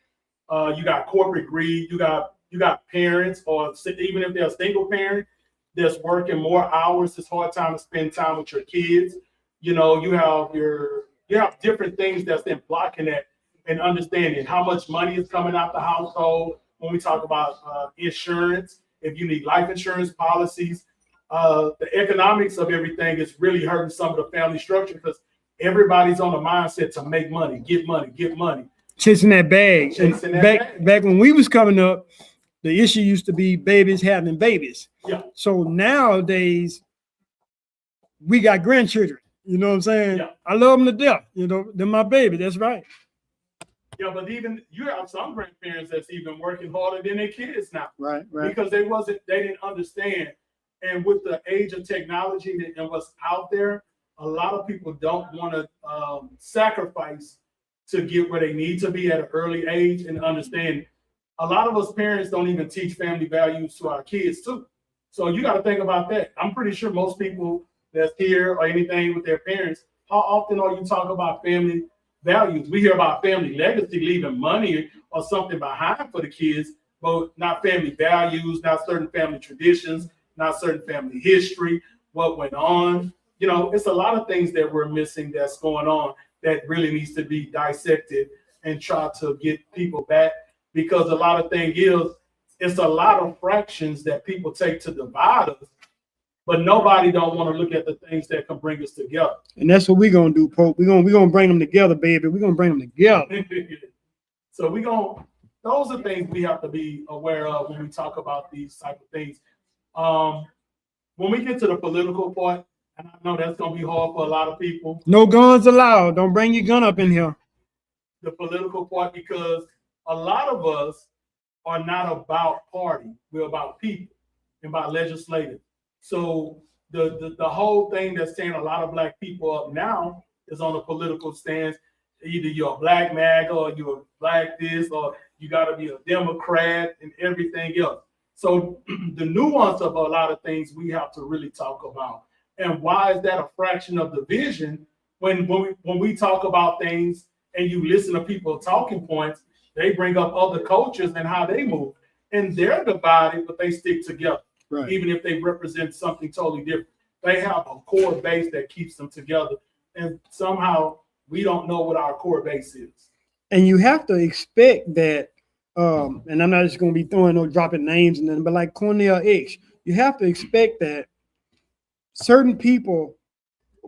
B: You got corporate greed. You got parents, or even if they're a single parent, that's working more hours. It's hard time to spend time with your kids. You have different things that's been blocking that, and understanding how much money is coming out the household. When we talk about insurance, if you need life insurance policies. The economics of everything is really hurting some of the family structure because everybody's on the mindset to make money, get money.
C: Chasing that bag.
B: Bag.
C: Back when we was coming up, the issue used to be babies having babies.
B: Yeah.
C: So nowadays, we got grandchildren. You know what I'm saying?
B: Yeah.
C: I love them to death. They're my baby. That's right.
B: Yeah, but even you have some grandparents that's even working harder than their kids now.
C: Right.
B: Because they didn't understand. And with the age of technology and what's out there, a lot of people don't want to sacrifice to get where they need to be at an early age and understand. A lot of us parents don't even teach family values to our kids too. So you got to think about that. I'm pretty sure most people that's here or anything with their parents, how often are you talking about family values? We hear about family legacy, leaving money or something behind for the kids, but not family values, not certain family traditions, not certain family history, what went on. It's a lot of things that we're missing that's going on that really needs to be dissected and try to get people back, because a lot of things it's a lot of fractions that people take to divide us, but nobody don't want to look at the things that can bring us together.
C: And that's what we're going to do, Pope. We're gonna bring them together, baby. We're going to bring them together.
B: So those are things we have to be aware of when we talk about these type of things. When we get to the political part, and I know that's going to be hard for a lot of people.
C: No guns allowed. Don't bring your gun up in here.
B: The political part, because a lot of us are not about party. We're about people and about legislative. So the whole thing that's saying a lot of Black people up now is on a political stance. Either you're a Black MAGA or you're a Black this, or you got to be a Democrat and everything else. So the nuance of a lot of things we have to really talk about. And why is that a fraction of the vision? When we talk about things and you listen to people's talking points, they bring up other cultures and how they move. And they're divided, but they stick together. Right. Even if they represent something totally different. They have a core base that keeps them together. And somehow we don't know what our core base is.
C: And you have to expect that, and I'm not just going to be throwing or dropping names and then, but like Cornell X, you have to expect that certain people,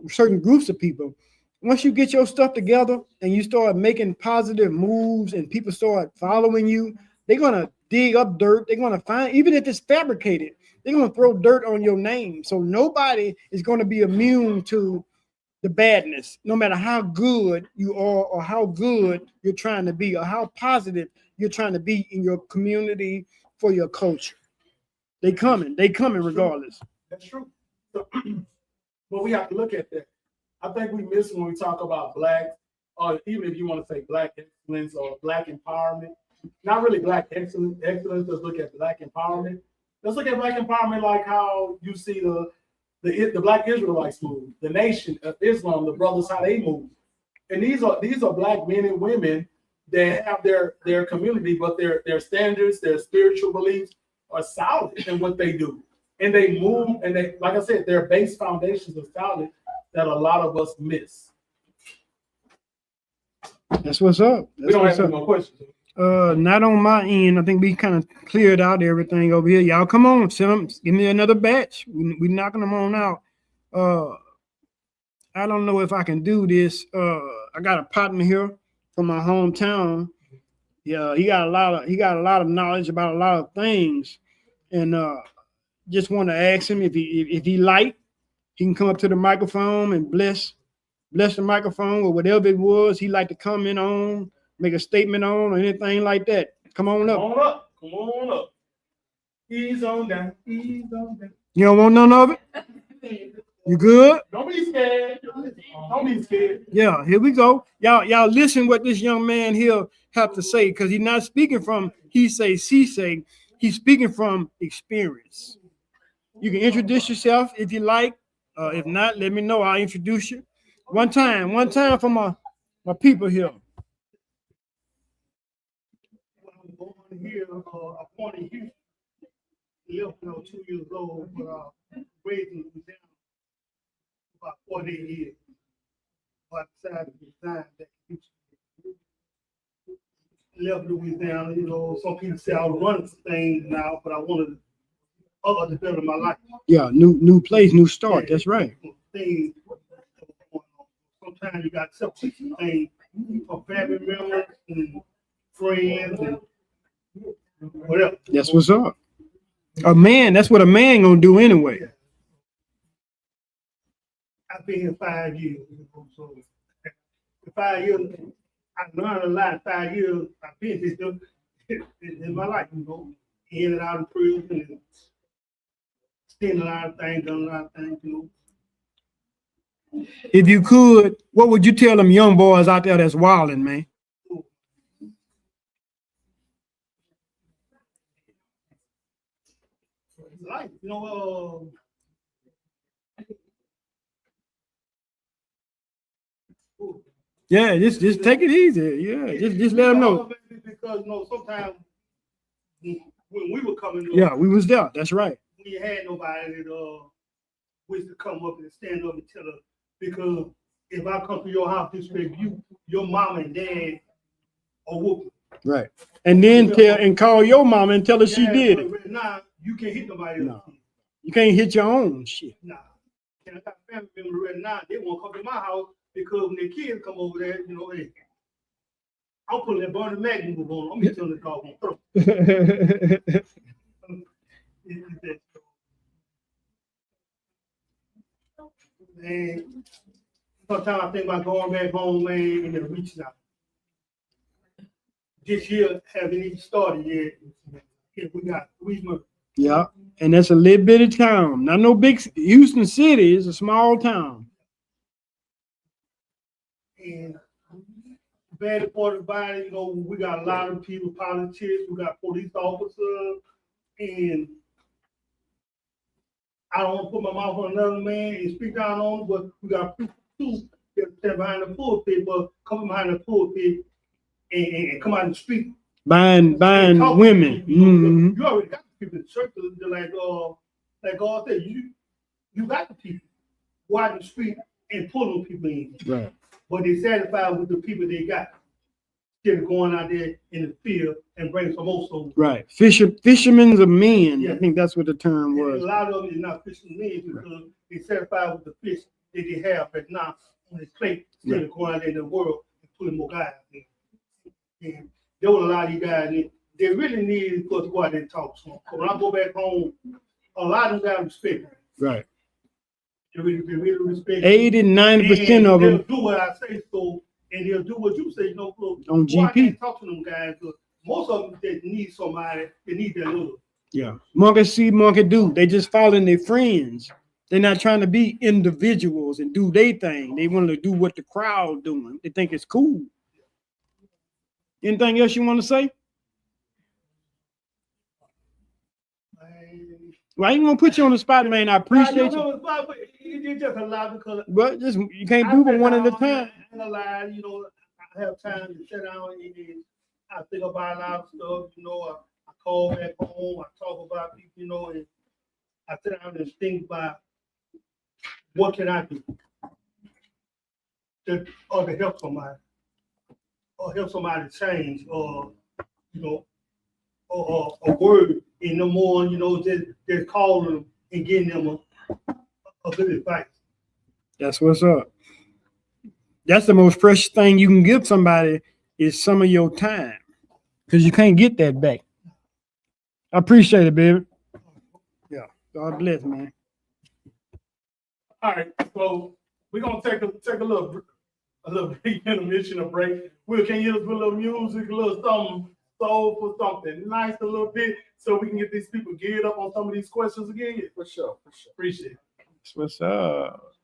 C: certain groups of people, once you get your stuff together and you start making positive moves and people start following you, they're gonna dig up dirt. They're gonna find, even if it's fabricated, they're gonna throw dirt on your name. So nobody is gonna be immune to the badness, no matter how good you are or how good you're trying to be or how positive you're trying to be in your community for your culture. They coming regardless.
B: That's true. So, but we have to look at that. I think we miss when we talk about black, or even if you want to say black excellence or black empowerment, not really black excellence. Let's look at black empowerment. Let's look at black empowerment like how you see the Black Israelites move, the Nation of Islam, the brothers, how they move. And these are black men and women that have their community, but their standards, their spiritual beliefs are solid in what they do. And they move, and they, like I said, their base foundations are solid that a lot of us miss.
C: That's what's up.
B: We don't have any more questions.
C: Not on my end. I think we kind of cleared out everything over here. Y'all come on, send them, give me another batch. We knocking them on out. I don't know if I can do this. I got a partner here from my hometown. Yeah, he got a lot of knowledge about a lot of things. And just want to ask him if he like, he can come up to the microphone and bless the microphone or whatever it was he like to comment on, make a statement on, or anything like that. Come on up.
B: Come on up. Ease on down. Ease on down.
C: You don't want none of it? You good?
B: Don't be scared. Don't be scared.
C: Yeah, here we go. Y'all listen what this young man here have to say, because he's not speaking from he say, she say. He's speaking from experience. You can introduce yourself if you like. If not, let me know. I'll introduce you. One time for my people here.
I: When I was born here, born in Houston, lived when I was 2 years old, but raised in Louisiana about 48 years. But I decided to resign back in Houston. Left Louisiana, you know, some people say I was running some things now, but I wanted to develop my life.
C: Yeah, new place, new start. That's right.
I: Things sometimes you got to accept things for family members and friends and whatever.
C: That's what's up. That's what a man gonna do anyway.
I: I've been here 5 years, so in 5 years, I learned a lot. In 5 years, I've been here in my life, in and out of prison, and seen a lot of things, done a lot of things,
C: If you could, what would you tell them young boys out there that's wilding, man?
I: Life,
C: Yeah, just take it easy. Yeah, just let them know.
I: Because sometimes when we were coming up,
C: Yeah, we was there. That's right.
I: we had nobody that was to come up and stand up and tell us. Because if I come to your house, disrespect you, your mom and dad are whooping.
C: Right. And then call your mama and tell her she did it.
I: Right now, you can't hit nobody else.
C: No. You can't hit your own shit.
I: Nah. And I got family members right now, they won't come to my house because when their kids come over there, hey, I'm putting that burning magnum on. I'm gonna tell them to call on throat. And sometimes I think about going back home, man, and then reaching out. This year hasn't even started yet. Here we got 3 months.
C: Yeah, and that's a little bitty town. Not no big. Houston City is a small town.
I: And the bad part about it, we got a lot of people, politicians, we got police officers, and I don't want to put my mouth on another man and speak down on him, but we got people too that stand behind the pulpit, but come behind the pulpit and come out and speak.
C: Buying women.
I: You already got the people in the church, like God said, you got the people go out in the street and pull them people in.
C: Right.
I: But they satisfied with the people they got. just going out there in the field and bring some more souls.
C: Right. Fishermen of men.
I: Yeah.
C: I think that's what the term
I: And
C: was.
I: a lot of them is not fishing men because they satisfied with the fish that they have, but not on the plate. Instead of going out there in the world and putting more guys in. And there was a lot of these guys that they really needed for us to go out there and talk to them. So when I go back home, a lot of them guys respect me.
C: Right.
I: They really respect me.
C: 80, 90% of
I: They'll
C: them
I: do what I say so, and they'll do what you say. You know, look,
C: on
I: boy, I
C: GP.
I: can't talk to them guys because most of them that need somebody, they need their love.
C: Yeah. Monkey see, monkey do. They just following their friends. They're not trying to be individuals and do their thing. They want to do what the crowd doing. They think it's cool. Anything else you want to say? Well, I ain't gonna put you on the spot, man. I appreciate you.
I: It's just a lot because
C: But just you can't do it one at a time.
I: And a lot, you know, I have time to sit down and I think about a lot of stuff. You know, I call back home, I talk about people, you know, and I sit down and think about what can I do to help somebody, or help somebody change, or you know, or a word in no more, you know, just calling them and getting them a good advice.
C: That's what's up. That's the most precious thing you can give somebody is some of your time, because you can't get that back. I appreciate it, baby. Yeah. God bless, man.
B: All right, so we're gonna take a little brief intermission, a break. We can use a little music, a little something soulful, something nice, a little bit, so we can get these people geared up on some of these questions again. Yeah, for sure. Appreciate it.
C: That's what's up.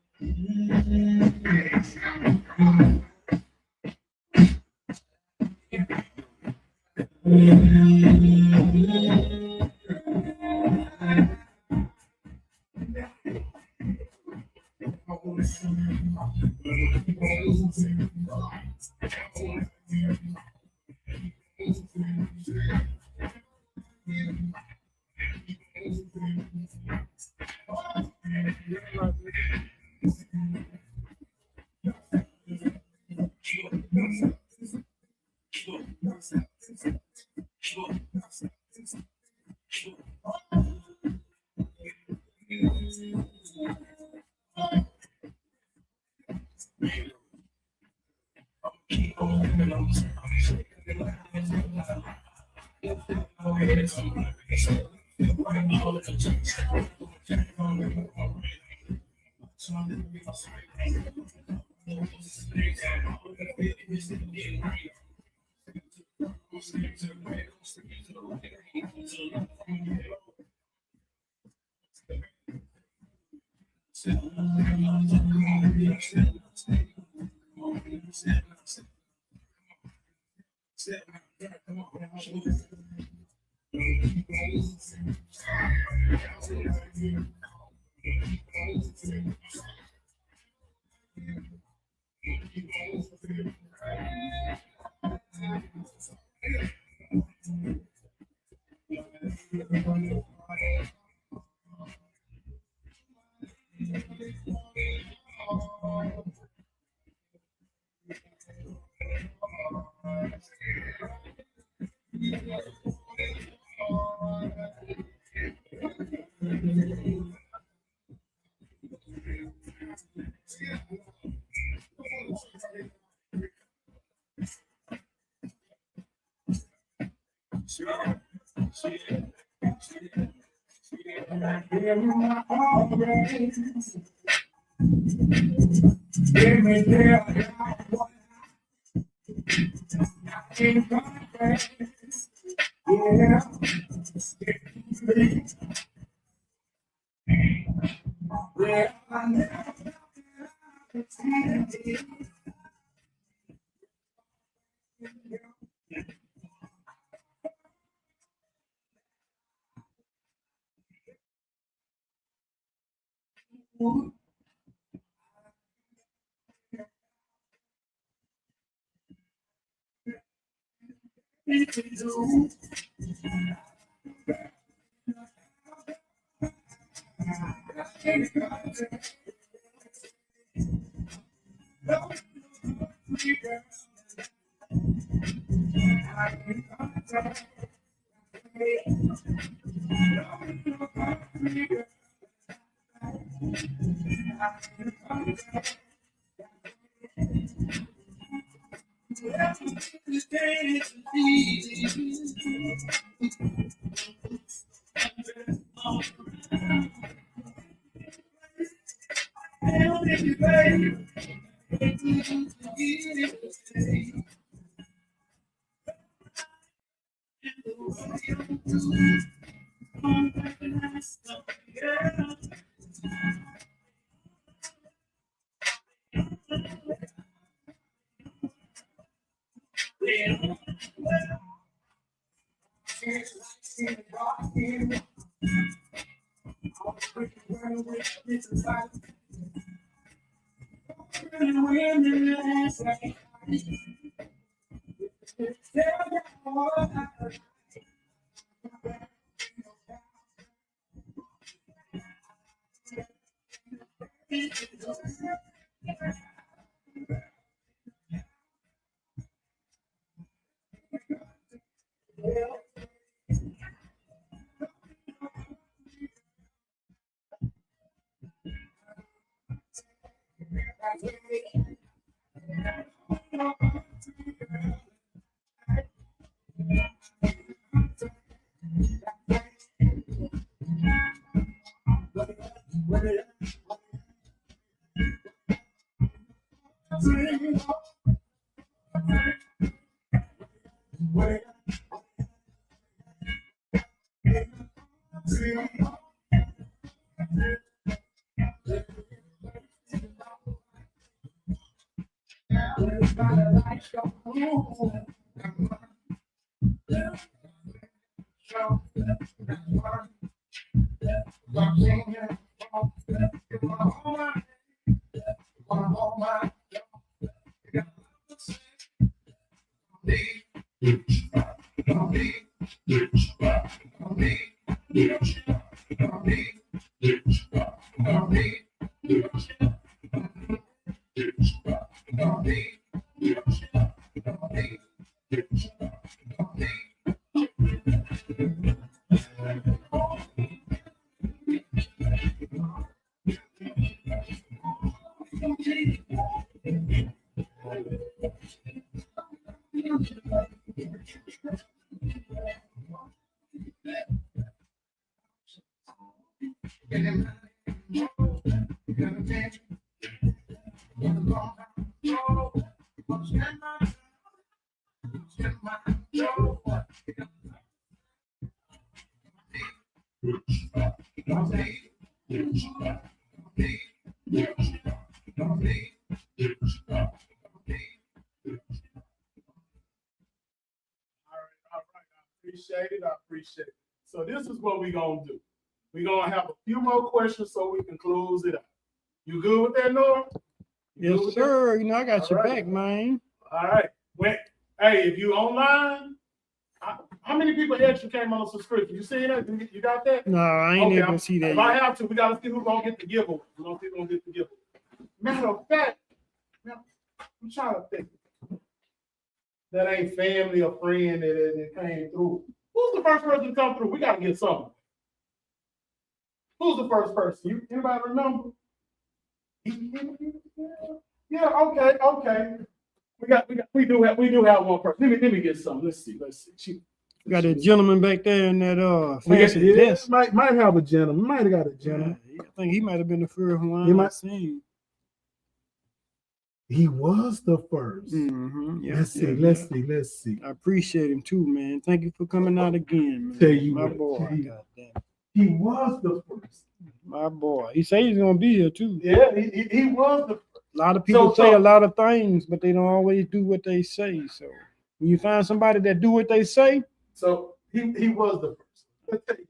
B: All right. I appreciate it. I appreciate it. So this is what we're gonna do. We're gonna have a few more questions so we can close it out. You good with that, Nora? You good
C: Yes,
B: with
C: sir. You know, I got
B: All
C: your
B: right.
C: back, man.
B: that? All right. Wait. Hey, if you online, how many people actually came on subscription? You see that? You got that?
C: No, I ain't
B: Okay,
C: able to see that
B: If I
C: yet.
B: have to, we gotta see who's gonna get the giveaway. We're gonna see who's gonna get the giveaway. Matter of fact, now, I'm trying to think. That ain't family or friend that came through. Who's the first person to come through? We gotta get something. Who's the first person? Anybody remember? Yeah, okay. We do have one person. Let me get some. Let's see.
C: Got a gentleman back there in that fancy
B: Yeah,
C: desk.
B: might have a gentleman. Might have got a gentleman.
C: I think he might have been the first one
B: He
C: I
B: might-
C: seen.
B: He was the 1st.
C: Mm-hmm. Yeah,
B: Let's see. Let's see.
C: I appreciate him too, man. Thank you for coming out again, man.
B: Tell you
C: My
B: what,
C: boy.
B: tell you.
C: Goddamn.
B: He was the first.
C: My boy. He said he's gonna be here too.
B: Yeah, he was the first.
C: A lot of people
B: So-
C: say a lot of things, but they don't always do what they say. So when you find somebody that do what they say,
B: So he was the first. Let's tell you.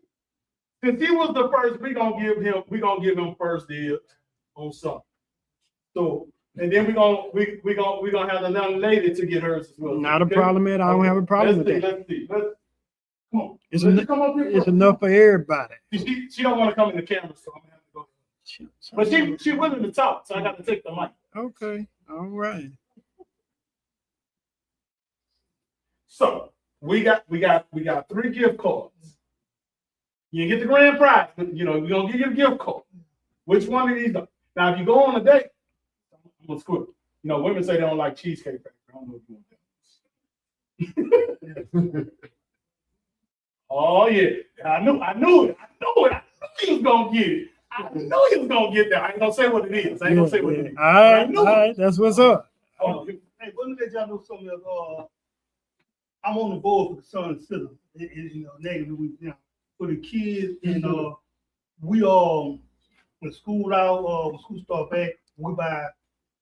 B: Since he was the first, we gonna give him first dibs on something. So and then we gonna have another lady to get hers as well.
C: not a
B: Okay?
C: problem at all. I don't have a problem
B: Let's
C: with that.
B: Let's see. Come on.
C: It's,
B: Let's
C: en-
B: come up here
C: it's
B: first.
C: enough for everybody.
B: She don't want to come in the camera, so I'm gonna have to go. But she willing to talk, so I got to take the mic.
C: Okay. All right.
B: So we got 3 gift cards. You get the grand prize, but we're gonna give you a gift card. Which one of these? Now, if you go on a date, I'm gonna screw it. Women say they don't like Cheesecake Factory. I don't know if you want that. Oh yeah, I knew it. He was gonna get it. I knew he was gonna get that. I ain't gonna say what it is. I ain't gonna say what it is.
C: All right, that's what's up.
B: Oh,
I: Hey, let me let y'all know something else. I'm on the board for the Sun Center in Negative Louisiana for the kids, and we when school out, when school start back, we buy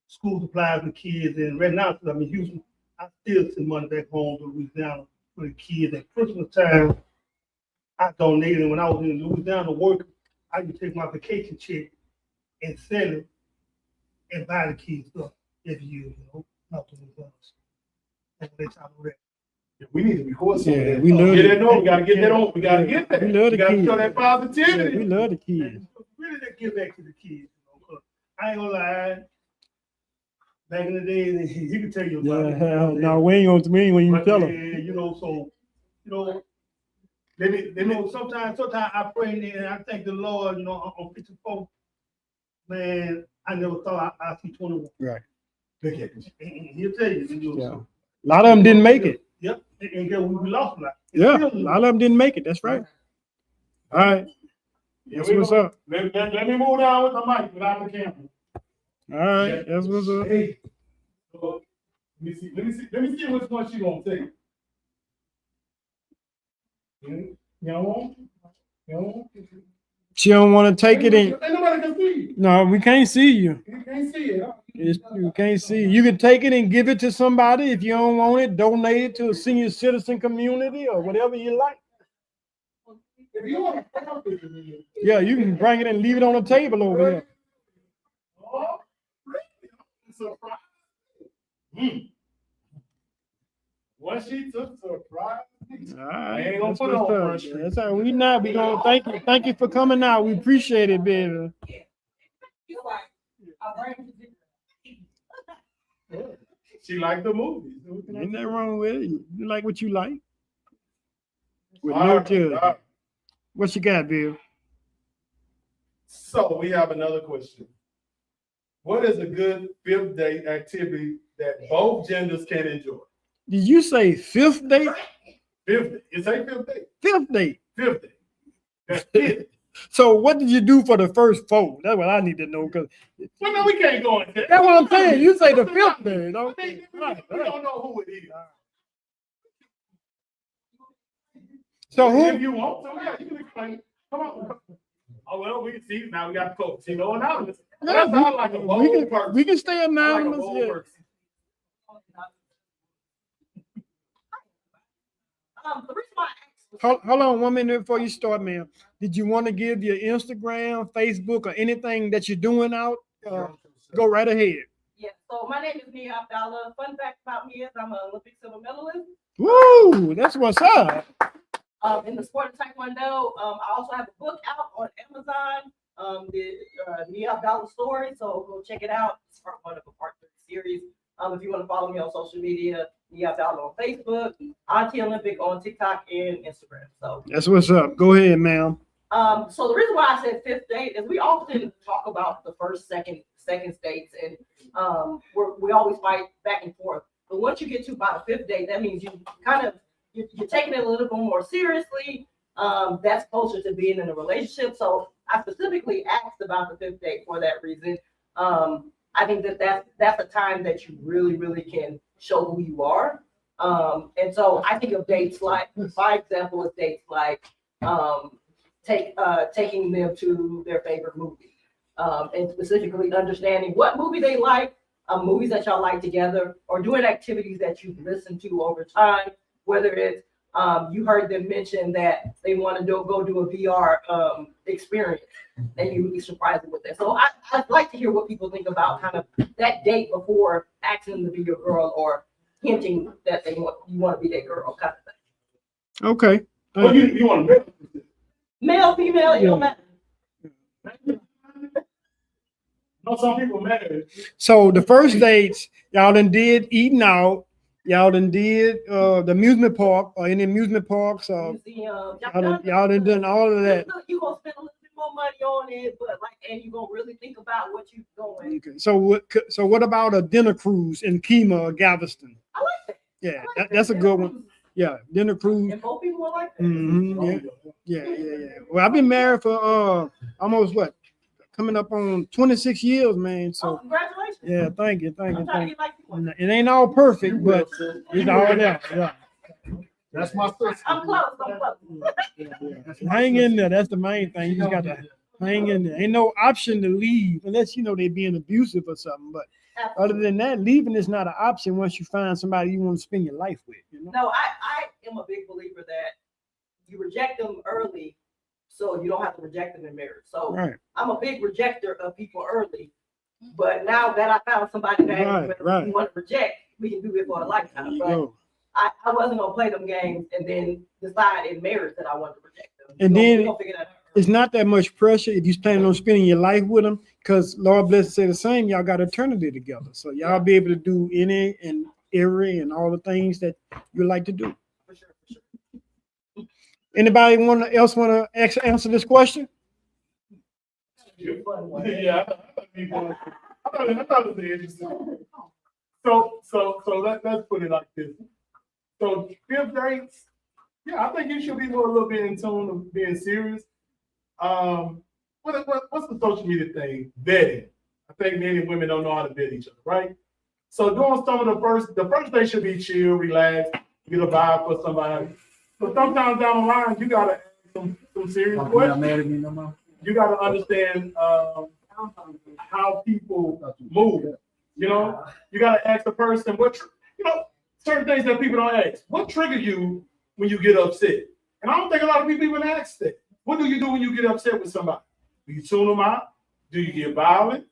I: school supplies for kids. And right now, since I'm in Houston, I still send money back home to Louisiana for the kids. At Christmas time, I donated. When I was in Louisiana working, I used to take my vacation check and sell it and buy the kids stuff every year, not to move else. And let y'all know that.
B: we need to record some of that.
C: We love
B: Get
C: it.
B: that on. We gotta get that on. We gotta get that.
C: We love the
B: We gotta
C: kids.
B: show that positivity.
C: We love the kids.
I: Really, to give back to the kids. 'Cause I ain't gonna lie. Back in the day, he could tell you about it.
C: No, we ain't gonna when you
I: But,
C: tell
I: yeah,
C: them.
I: so sometimes I pray and I thank the Lord, I'm 54. Man, I never thought I'd see 21.
C: Right.
I: And he'll tell you.
C: Yeah. A lot of them didn't make it.
I: Yep. And we lost a lot.
C: Yeah, a lot of them didn't make it. That's right. All right. That's what's up.
B: Let me move down with the mic without the camera.
C: All right. That's what's up.
B: Hey, let me see which one she gonna take. You know?
C: She don't want to take it in.
B: Ain't nobody can see you.
C: No, we can't see you.
B: You can't see it.
C: You can't see. You can take it and give it to somebody. If you don't want it, donate it to a senior citizen community or whatever you like.
B: If you want to help it,
C: Yeah, you can bring it and leave it on the table over here.
B: oh, really? Surprise. What she took surprise.
C: All right.
B: ain't gonna
C: That's
B: put it
C: what's
B: on
C: up.
B: Front Street.
C: That's all. We gonna thank you. Thank you for coming out. We appreciate it, baby.
B: She liked the movies.
C: Ain't nothing wrong with it. You like what you like. With
B: All
C: no
B: right,
C: judgment.
B: all right.
C: What you got, Bill?
B: So we have another question. What is a good 5th date activity that both genders can enjoy?
C: Did you say 5th date?
B: 5th, it's a 5th date.
C: 5th date.
B: 5th date. That's it.
C: So what did you do for the first 4? That's what I need to know. Cause
B: Well, no, we can't go into that.
C: that's what I'm saying. You say the 5th date. Okay.
B: We don't know who it is.
C: So
B: If
C: who?
B: you want to, yeah, you can explain. Come on. Oh, well, we can see now we got folks. You know, anonymous. That sounds like a bold person.
C: We can stay
B: I like a
C: anonymous.
B: bold
C: Yeah.
B: person.
E: The reason why I asked
C: Hold on 1 minute before you start, ma'am. Did you want to give your Instagram, Facebook, or anything that you're doing out? Go right ahead.
E: Yeah, so my name is Nia Abdallah. Fun fact about me is I'm an Olympic silver medalist.
C: Woo! That's what's up.
E: In the sport of Taekwondo. I also have a book out on Amazon, the Nia Abdallah story. So go check it out. It's part 1 of a part 3 series. If you want to follow me on social media, Nia Abdallah on Facebook, Auntie Olympic on TikTok and Instagram. So
C: That's what's up. Go ahead, ma'am.
E: so the reason why I said 5th date is we often talk about the first, second dates, and we always fight back and forth. But once you get to about a 5th date, that means you kind of you're taking it a little bit more seriously. That's closer to being in a relationship. So I specifically asked about the 5th date for that reason. I think that's a time that you really, really can show who you are. And so I think of dates like, my example is dates like taking them to their favorite movie, and specifically understanding what movie they like, movies that y'all like together, or doing activities that you've listened to over time, whether it's you heard them mention that they want to go do a VR experience, and you would be surprised with that. So I'd like to hear what people think about kind of that date before asking them to be your girl or hinting that you want to be that girl kind of thing.
C: Okay.
B: Well, you want to
E: Male, female, it don't matter.
B: know some people married.
C: So the first dates, y'all done did eating out. Y'all done did the amusement park or any amusement parks or
E: Museum.
C: y'all done all of that.
E: You gonna spend a little bit more money on it, but like, and you gonna really think about what you doing.
C: Okay. So what about a dinner cruise in Kima or Galveston?
E: I like that.
C: Yeah,
E: I like
C: that's a
E: that.
C: good one. Yeah, dinner cruise.
E: And both people will like that.
C: Mhm, yeah. Well, I've been married for almost coming up on 26 years, man.
E: Oh,
C: So
E: congratulations.
C: yeah, thank you.
E: I'm trying to get like you one.
C: It ain't all perfect, but it's all there. Yeah.
F: That's my sister.
E: I'm close.
C: Hang in there. That's the main thing. You just got to hang in there. Ain't no option to leave unless they being abusive or something. But other than that, leaving is not an option once you find somebody you want to spend your life with.
E: No, I am a big believer that you reject them early so you don't have to reject them in marriage. So
C: Right.
E: I'm a big rejecter of people early. But now that I found somebody that
C: Right.
E: we want to reject, we can do it for a lifetime. But
C: Yo.
E: I wasn't gonna play them games and then decide in marriage that I wanted to reject them.
C: And
E: We
C: then
E: gonna figure that out.
C: It's not that much pressure if you're planning on spending your life with them, because Lord bless say the same, y'all got eternity together. So y'all be able to do any and every and all the things that you like to do.
E: For sure.
C: Anybody else want to answer this question?
B: Yeah, I thought it was interesting. So let's put it like this. So fifth dates, yeah, I think you should be more a little bit in tune of being serious. What's the social media thing? Vetting. I think men and women don't know how to vet each other, right? So doing some of the first day should be chill, relax, get a vibe for somebody. But sometimes down the line, you gotta ask some serious questions. You gotta understand how people move. You know, you gotta ask the person certain things that people don't ask. What triggers you when you get upset? And I don't think a lot of people even ask that. What do you do when you get upset with somebody? Do you tune them out? Do you get violent?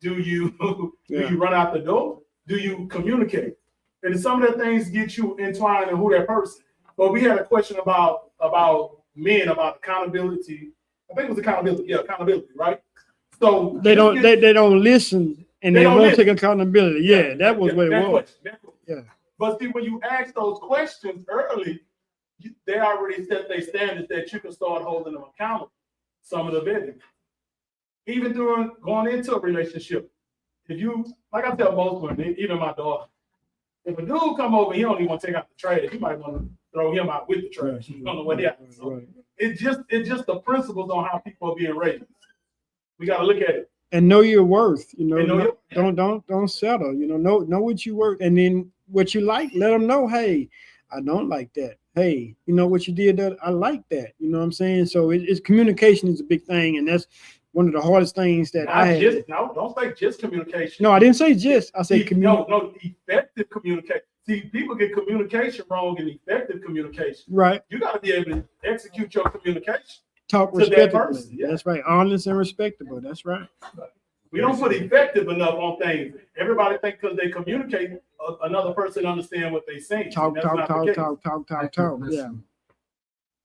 B: Do you run out the door? Do you communicate? And some of the things get you entwined in who that person. But we had a question about men, about accountability. I think it was accountability. Yeah, accountability, right? So
C: they don't listen and they won't take accountability. Yeah, that was what it was. Yeah.
B: But see, when you ask those questions early, they already set their standards that you can start holding them accountable. Some of the vetting. Even during going into a relationship, if you, like I tell most women, even my daughter, if a dude come over, he don't even want to take out the trash. You might want to throw him out with the trash. You don't know what happened. So it's just the principles on how people are being raised. We got to look at it
C: and know your worth. Don't settle. Know what you worth, and then what you like. Let them know. Hey, I don't like that. Hey, what you did that I like that. You know what I'm saying? So it's communication is a big thing, and that's one of the hardest things that I had.
B: Don't say just communication.
C: No, I didn't say just. I said communication.
B: No, effective communication. See, people get communication wrong and effective communication.
C: Right.
B: You got to be able to execute your communication.
C: Talk respectfully. Yeah. That's right. Honest and respectable. That's right.
B: We don't put effective enough on things. Everybody think because they communicate, another person understand what they saying.
C: Talk. Yeah.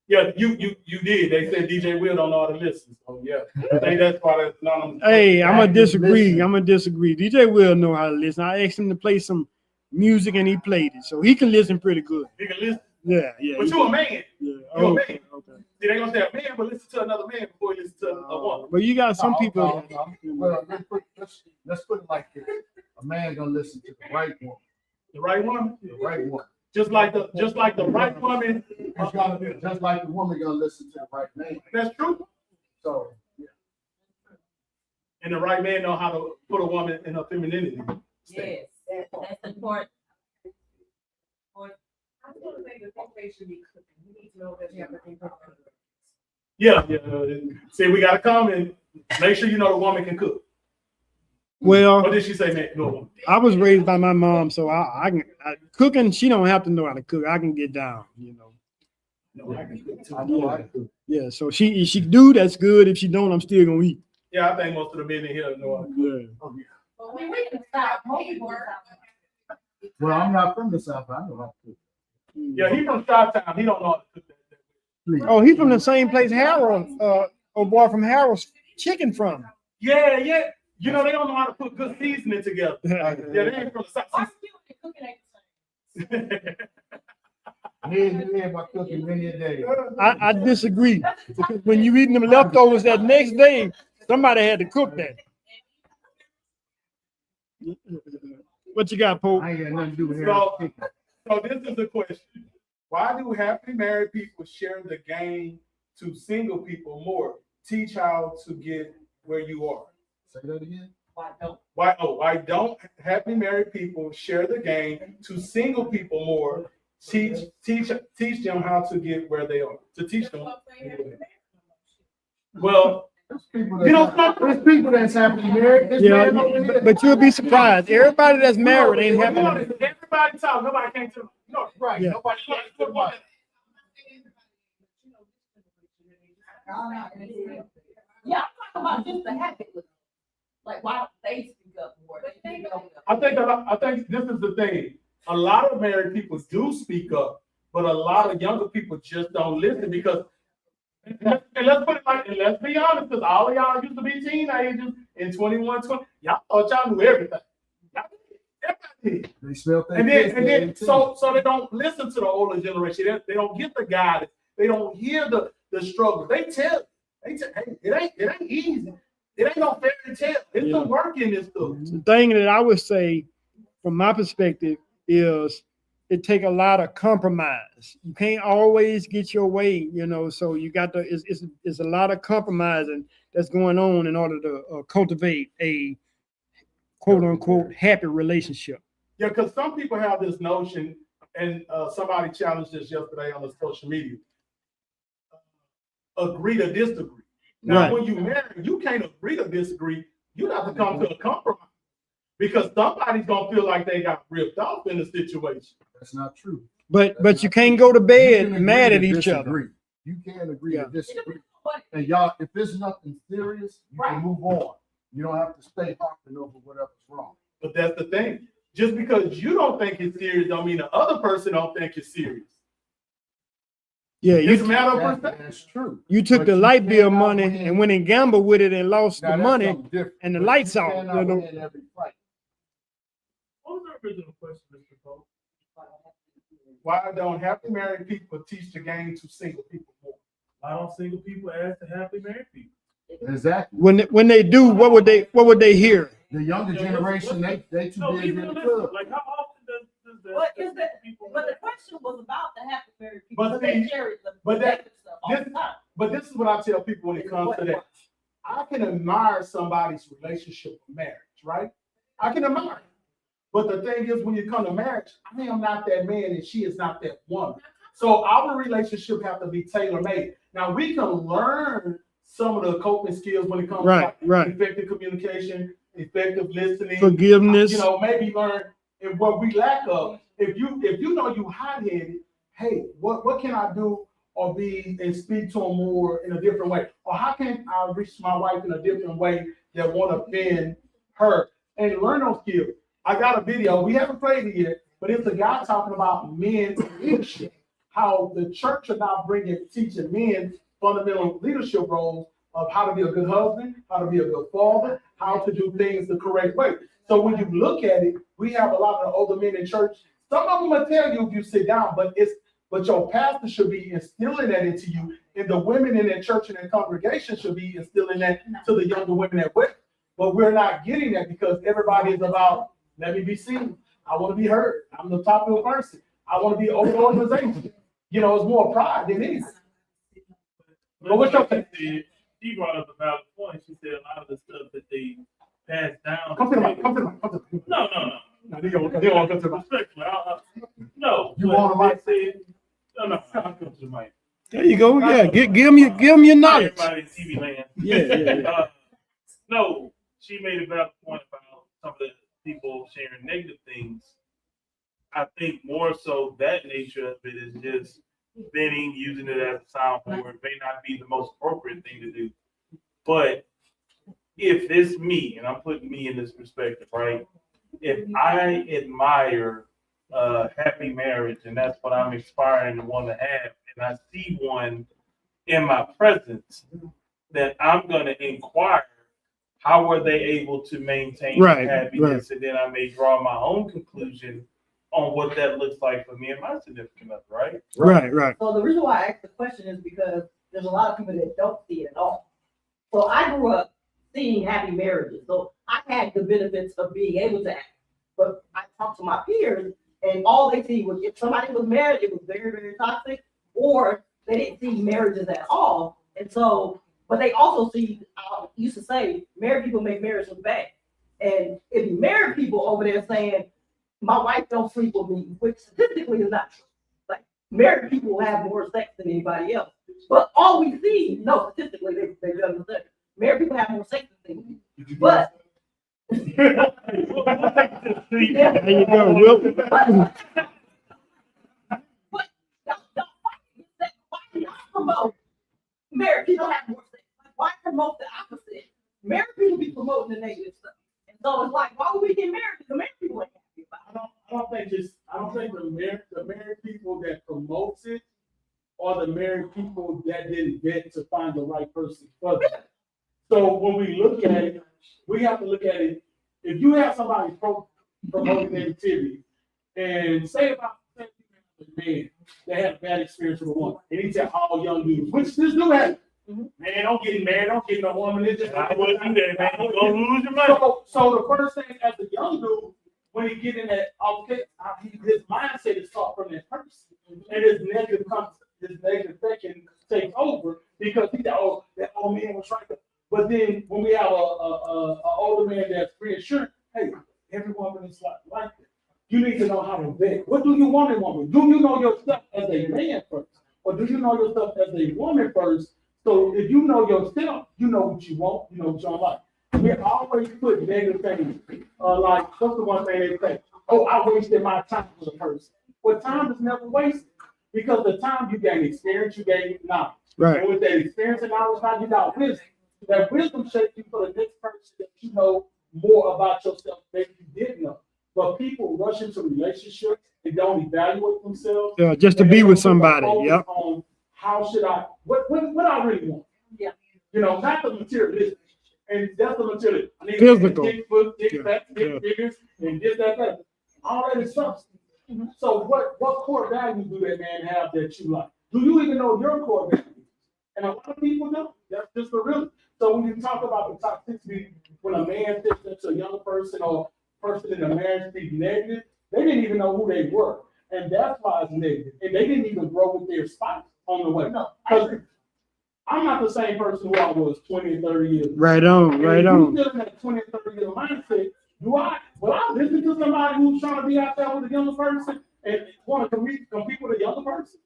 B: Yeah, you did. They said DJ Will don't know how to listen. So yeah, I think that's why that's not.
C: Hey, I'm gonna disagree. DJ Will know how to listen. I asked him to play some music and he played it, so he can listen pretty good.
B: He can listen.
C: Yeah.
B: But you're a man.
C: Yeah.
B: You're a man. Okay. See, they gonna say a man, but listen to another man before you listen to a woman.
C: But you got some people.
F: Well, let's put it like this: a man gonna listen to the right one.
B: The right one.
F: The right one.
B: Just like the right woman.
F: Just like the woman gonna listen to the right man.
B: That's true.
F: So yeah.
B: And the right man know how to put a woman in her femininity.
J: Yes, that's important.
B: Yeah. See, we gotta come and make sure you know the woman can cook.
C: Well,
B: what did she say, man? No.
C: I was raised by my mom, so I can cooking. She don't have to know how to cook. I can get down,
B: No, I can cook too.
C: Yeah. So she do, that's good. If she don't, I'm still gonna eat.
B: Yeah, I think most of the men in here know.
C: Yeah.
J: But we can stop paperwork.
F: Well, I'm not from the South. I know how to cook.
B: Yeah, he from Chi-Town. He don't know how to cook that.
C: Oh, he from the same place Harold, boy from Harold's chicken from.
B: Yeah. They don't know how to put good seasoning together. Yeah, they ain't from the South.
F: Here's my cooking many a day.
C: I disagree. Because when you eating them leftovers that next day, somebody had to cook that. What you got, Pope?
F: I ain't got nothing to do with
B: So,
F: hair.
B: so this is the question. Why do happily married people share the game to single people more? Teach how to get where you are.
F: Say that again.
B: Why don't happily married people share the game to single people more? Teach them how to get where they are. To teach them. Well,
F: There's people that's happily married. This
C: Yeah,
F: man over here.
C: but you'll be surprised. Everybody that's married ain't happy.
B: everybody talk. Nobody came to. No,
F: Right,
C: Yeah.
F: nobody talks to the mic.
J: Yeah, I'm talking about just the habit with them. Like, why don't they speak up more?
B: I think this is the thing. A lot of married people do speak up, but a lot of younger people just don't listen because. And let's put it like, and let's be honest, because all of y'all used to be teenagers in 21, 20. Y'all thought y'all knew everything. Y'all did everything.
F: They smell things.
B: And then so they don't listen to the older generation. They don't get the guidance. They don't hear the struggle. They tell, hey, it ain't easy. It ain't no fairy tale. It's some work in this stuff.
C: The thing that I would say, from my perspective, is it take a lot of compromise. You can't always get your way, so you got to, it's a lot of compromising that's going on in order to cultivate a quote unquote happy relationship.
B: Yeah, because some people have this notion, and somebody challenged this yesterday on the social media. Agree to disagree. Now,
C: Right.
B: when you marry, you can't agree to disagree. You have to come to a compromise because somebody's gonna feel like they got ripped off in the situation.
F: That's not true.
C: But you can't go to
F: You
C: bed
F: can
C: mad
F: agree
C: at
F: to
C: each other.
F: disagree. You can agree
C: Yeah.
F: to disagree. And y'all, if there's nothing serious, you can move on. You don't have to stay harping over whatever's wrong.
B: But that's the thing. Just because you don't think it's serious don't mean the other person don't think it's serious.
C: Yeah,
B: It's a
C: you
B: matter of perspective.
F: That's true.
C: took
F: But
C: the
F: you
C: light bill
F: cannot
C: money
F: win.
C: and went and gambled with it and lost
F: Now,
C: the
F: that's
C: money
F: something different,
C: and the
F: but
C: lights
F: you
C: off.
F: cannot win every fight.
G: What was the original question, Mr. Pope?
B: Why don't happy married people teach the game to single people more?
G: Why don't single people ask to happily married people?
F: Exactly.
C: When they do, what would they hear?
F: The younger generation, they too
G: No,
F: busy
G: even
F: in the
G: listen,
F: club.
G: like how often does the
J: What is that?
G: people?
J: But the question was about the happy married people.
B: But
J: They
B: see,
J: share the
B: but that-
J: negative stuff all the time.
B: But this is what I tell people when it comes to that. I can admire somebody's relationship or marriage, right? I can admire it. But the thing is, when you come to marriage, I am not that man and she is not that woman. So our relationship have to be tailor-made. Now, we can learn some of the coping skills when it comes
C: Right,
B: to
C: right.
B: effective communication, effective listening.
C: Forgiveness.
B: Maybe learn and what we lack of. If you know you hot-headed, hey, what can I do or be and speak to them more in a different way? Or how can I reach my wife in a different way that won't offend her? And learn those skills. I got a video, we haven't played it yet, but it's a guy talking about men leadership. How the church are now teaching men fundamental leadership roles of how to be a good husband, how to be a good father, how to do things the correct way. So when you look at it, we have a lot of older men in church. Some of them will tell you if you sit down, but your pastor should be instilling that into you, and the women in that church and that congregation should be instilling that to the younger women at work. But we're not getting that because everybody is about, let me be seen. I want to be heard. I'm the popular person. I want to be over the organization. It's more pride than anything. But what's your take?
G: She brought up a valid point. She said a lot of the stuff that they pass down.
B: Come to the mic.
G: No.
B: No, they don't want to come to the mic.
G: Respectfully, no.
F: You want a mic?
G: No, I'll come to the mic.
C: There you go. Yeah, give them your knowledge.
G: Everybody in TV land.
C: Yeah.
G: No, she made a valid point about some of the people sharing negative things. I think more so that nature of it is just venting, using it as a soundboard may not be the most appropriate thing to do. But if it's me, and I'm putting me in this perspective, right? If I admire happy marriage, and that's what I'm aspiring to want to have, and I see one in my presence, then I'm going to inquire how were they able to maintain
C: Right,
G: happiness, and then I may draw my own conclusion on what that looks like for me and my significant other, right?
C: Right.
J: So the reason why I asked the question is because there's a lot of people that don't see it at all. So I grew up seeing happy marriages. So I had the benefits of being able to act. But I talked to my peers and all they see was if somebody was married, it was very, very toxic, or they didn't see marriages at all. And so, but they also see, I used to say, married people make marriage look bad. And if married people over there saying, my wife don't sleep with me, which statistically is not true. Like married people have more sex than anybody else. But all we see, no, statistically, they don't say. Married people have more sex than me. But
C: There you go, Will.
J: But don't fight against that. Why not promote married people have more sex? Like, why promote the opposite? Married people be promoting the negative stuff. And so it's like, why would we get married? Because the married people ain't happy about it.
B: I don't think the married people that promotes it are the married people that didn't get to find the right person for them. So when we look at it, we have to look at it. If you have somebody promoting negativity, and say about a man that had a bad experience with a woman, and he tell all young dudes, which this do happen. Man, don't get married, don't get no woman. It's just
G: I wouldn't do that, man. You're gonna lose your money.
B: So the first thing as a young dude, when he get in that altercation, his mindset is taught from that person, and his negative thinking takes over because he thought, oh, that old man was right. But then when we have a older man that's reassuring, hey, every woman is like that. You need to know how to vet. What do you want in a woman? Do you know yourself as a man first, or do you know yourself as a woman first? So if you know yourself, you know what you want, you know what you don't like. We always put negative things, like what's the one thing they say? Oh, I wasted my time with a person. Well, time is never wasted because the time you gain experience, you gain knowledge.
C: Right.
B: And with that experience and knowledge, now you got wisdom. That wisdom shapes you for the next person that you know more about yourself than you didn't know. But people rush into relationships and don't evaluate themselves.
C: Yeah, just to be with somebody. Yep.
B: On how should I, what I really want.
J: Yeah.
B: You know, not the materialistic. And that's the material. I need
C: Physical.
B: Dick foot, dick
C: Yeah,
B: back, dick
C: yeah.
B: figures, and this, that. All that is substance. So what core values do that man have that you like? Do you even know your core values? And a lot of people don't. That's just the real. So when you talk about the toxicity, when a man fits into a young person or person in a marriage speaks negative, they didn't even know who they were. And that's why it's negative. And they didn't even grow with their spouse on the way. Because I'm not the same person who I was 20 and 30 years ago.
C: Right on.
B: If you still in that 20 and 30 year mindset, I listen to somebody who's trying to be out there with a younger person and want to compete with a younger person?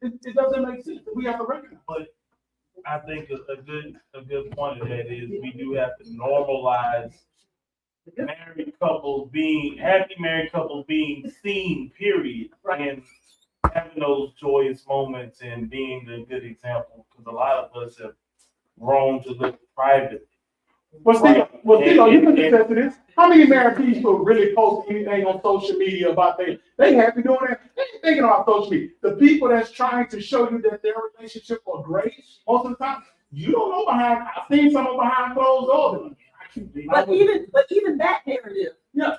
B: It doesn't make sense. We have to recognize.
G: But I think a good point of that is we do have to normalize happy married couples being seen, period.
J: Right.
G: And having those joyous moments and being a good example, because a lot of us have grown to live privately.
B: Well, still, you can attest to this. How many married people really post anything on social media about they happy doing that? They ain't thinking about social media. The people that's trying to show you that their relationship are great, most of the time, you don't know behind. I've seen someone behind closed doors.
J: But even that narrative,
B: Yeah.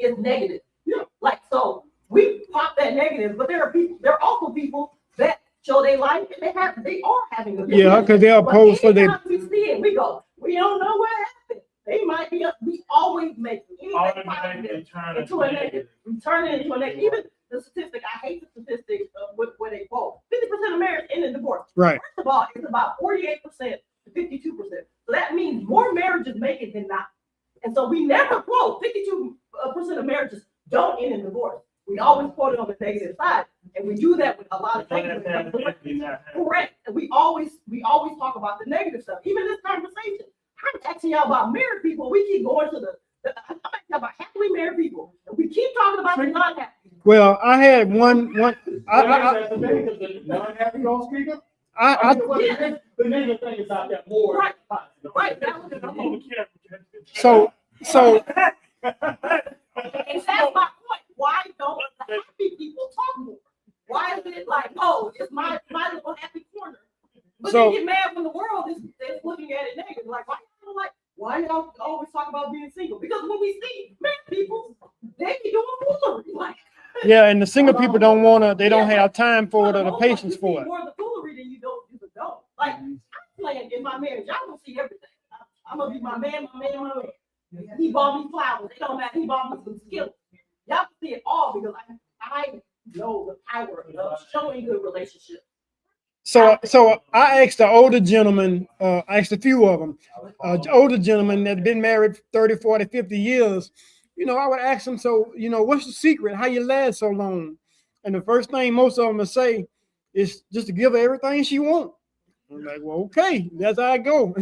J: is negative.
B: Yeah.
J: Like, so we pop that negative, but there are also people that show their life and they are having a good
C: Yeah,
J: life.
C: because they'll
J: But
C: post for their.
J: anytime we see it, we go, we don't know what happened. They might be, we always make anything positive into a negative. We turn it into a negative. Even the statistic, I hate the statistic of where they quote 50% of marriage end in divorce.
C: Right.
J: First of all, it's about 48% to 52%. So that means more marriages make it than not. And so we never quote 52% of marriages don't end in divorce. We always quote it on the negative side, and we do that with a lot of things. Correct. And we always talk about the negative stuff. Even this conversation, I'm asking y'all about married people. We keep going to I'm asking y'all about happily married people, and we keep talking about the non-happy.
C: Well, I had one.
B: That's the thing, because the non-happy don't speak up. The negative thing is out there more.
J: Right.
B: Positive.
J: Right.
C: So.
J: And that's my point. Why don't the happy people talk more? Why is it like, oh, it's my little happy corner? But
C: So-
J: they get mad when the world is looking at it negative. Like, why y'all always talk about being single because when we see married people, they be doing foolery. Like,
C: Yeah, and the single people don't wanna, they don't
J: Yeah,
C: have time for it or the
J: most part,
C: patience
J: you
C: for
J: see
C: it.
J: more of the foolery than you don't. Like, I'm playing in my marriage. Y'all gonna see everything. I'm gonna be my man. He bought me flowers. It don't matter. He bought me some skills. Y'all can see it all because I know the power of showing good relationships.
C: So I asked the older gentleman, I asked a few of them, older gentlemen that have been married 30, 40, 50 years, you know, I would ask them, so, you know, what's the secret? How you last so long? And the first thing most of them will say is just to give her everything she wants. I'm like, well, okay, that's how I go.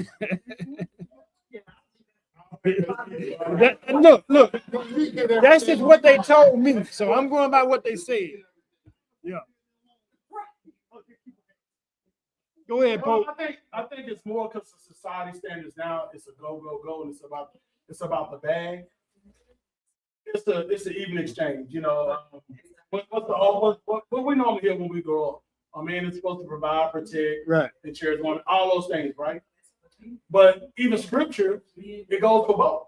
C: Look, that's just what they told me. So I'm going by what they said. Yeah. Go ahead,
B: Well,
C: Pope.
B: I think it's more because the society standards now. It's a go, and it's about the bag. It's an even exchange, you know. What we normally hear when we grow up? A man is supposed to provide, protect,
C: Right.
B: and cherish one, all those things, right? But even scripture, it goes for both.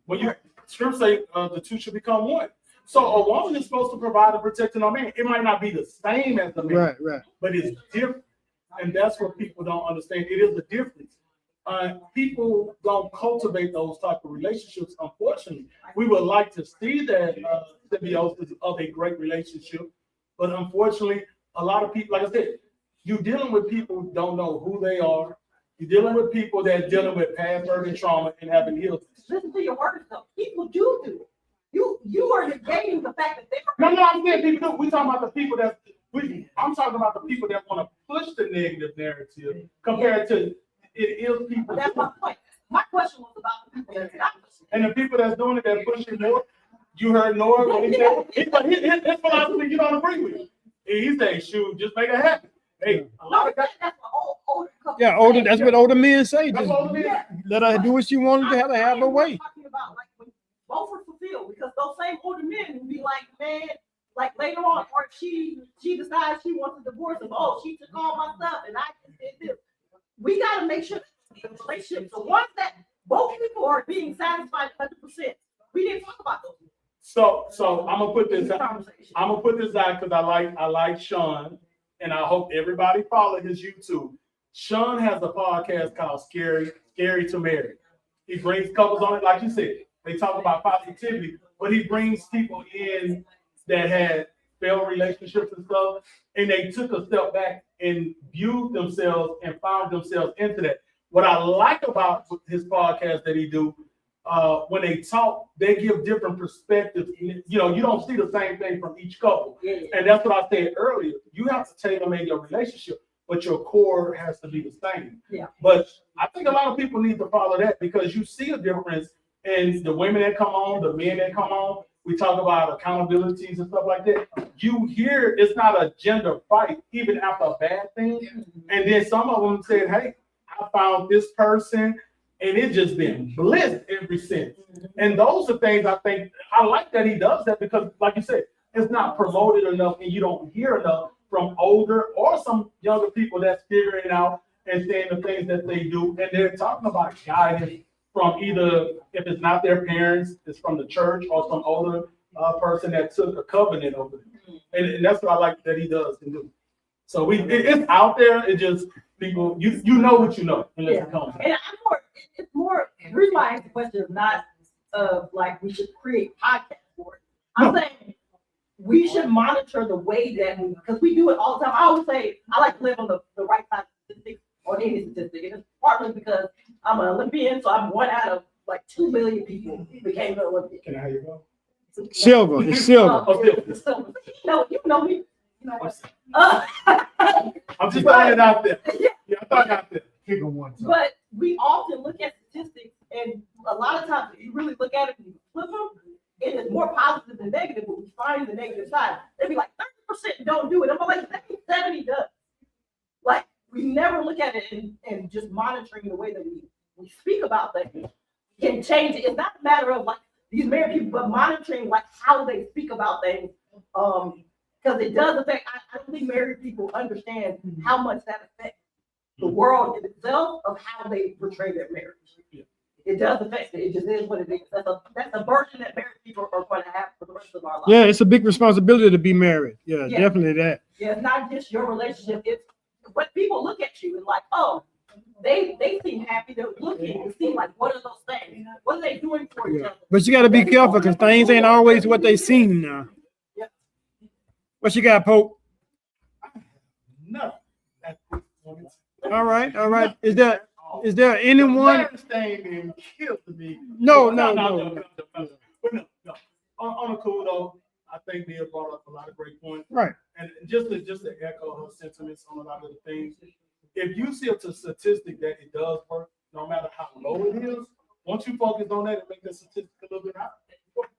B: When you scripture say the two should become one. So a woman is supposed to provide and protect a man. It might not be the same as the man,
C: Right.
B: but it's different. And that's what people don't understand. It is a difference. People don't cultivate those type of relationships. Unfortunately, we would like to see that symbiosis of a great relationship, but unfortunately, a lot of people, like I said, you're dealing with people who don't know who they are. You're dealing with people that are dealing with past hurt and trauma and haven't healed.
J: Listen to your words, though. People do it. You are negating the fact that they are.
B: No, I'm saying people do. We talking about the people that I'm talking about the people that want to push the negative narrative compared to it is people.
J: That's my point. My question was about the people that are.
B: And the people that's doing it, that pushing more. You heard Noah when he said his philosophy you don't agree with. He said, "Shoot, just make it happen." Hey, a lot of guys.
J: That's what older couples
C: Yeah, older.
J: say.
C: That's what older men say.
B: That's
C: Just
B: what older men-
C: let her do what she wanted to have her way.
J: Talking about like when both are fulfilled because those same older men will be like, man, like later on, or she decides she wants a divorce and she took all my stuff and I just did this. We got to make sure that the relationship, the ones that both people are being satisfied 100%. We didn't talk about those.
B: So I'm gonna put this out. I'm gonna put this out because I like Sean, and I hope everybody follow his YouTube. Sean has a podcast called Scary to Marry. He brings couples on it, like you said. They talk about positivity, but he brings people in that had failed relationships and stuff, and they took a step back and viewed themselves and found themselves into that. What I like about his podcast that he do, when they talk, they give different perspectives. You know, you don't see the same thing from each couple.
J: Yeah.
B: And that's what I said earlier. You have to tailor-make your relationship, but your core has to be the same.
J: Yeah.
B: But I think a lot of people need to follow that because you see a difference in the women that come on, the men that come on. We talk about accountabilities and stuff like that. You hear it's not a gender fight, even after a bad thing. And then some of them said, hey, I found this person and it's just been bliss ever since. And those are things I think I like that he does that because, like you said, it's not promoted enough and you don't hear enough from older or some younger people that's figuring out and saying the things that they do. And they're talking about guidance from either, if it's not their parents, it's from the church or some older person that took a covenant over them. And that's what I like that he does and do. So it's out there. It just people, you know what you know unless it comes.
J: And it's more, the reason why I asked the question is not like we should create podcasts for it. I'm saying we should monitor the way that because we do it all the time. I always say I like to live on the right side of statistics or any statistic. And it's partly because I'm an Olympian, so I'm one out of like 2 million people became an Olympian.
B: Can I have you go?
C: Silver. It's silver.
J: So, you know me.
B: I'm just throwing it out there. Yeah, I thought out there.
F: Kick them one time.
J: But we often look at statistics, and a lot of times, if you really look at it and you flip them, it is more positive than negative, but we find the negative side. They'd be like 30% don't do it. I'm like 70 does. Like we never look at it and just monitoring the way that we speak about things can change it. It's not a matter of like these married people, but monitoring like how they speak about things. Because it does affect. I don't think married people understand how much that affects the world in itself of how they portray their marriage. It does affect it. It just is what it is. That's a burden that married people are going to have for the rest of our life.
C: Yeah, it's a big responsibility to be married. Yeah,
J: Yeah.
C: definitely that.
J: Yeah, it's not just your relationship. It's what people look at you and like, oh, they seem happy. They're looking to see like, what are those things? What are they doing for each
C: Yeah.
J: other?
C: But you got to be careful because things ain't always what they seem now.
J: Yeah.
C: What you got, Pope?
B: No.
C: All right, all right. Is there anyone?
B: The thing didn't kill me.
C: No.
B: But no. On a cool though, I think Nia brought up a lot of great points.
C: Right.
B: And just to echo her sentiments on a lot of the things, if you see a statistic that it does work, no matter how low it is, once you focus on that and make that statistic a little bit higher.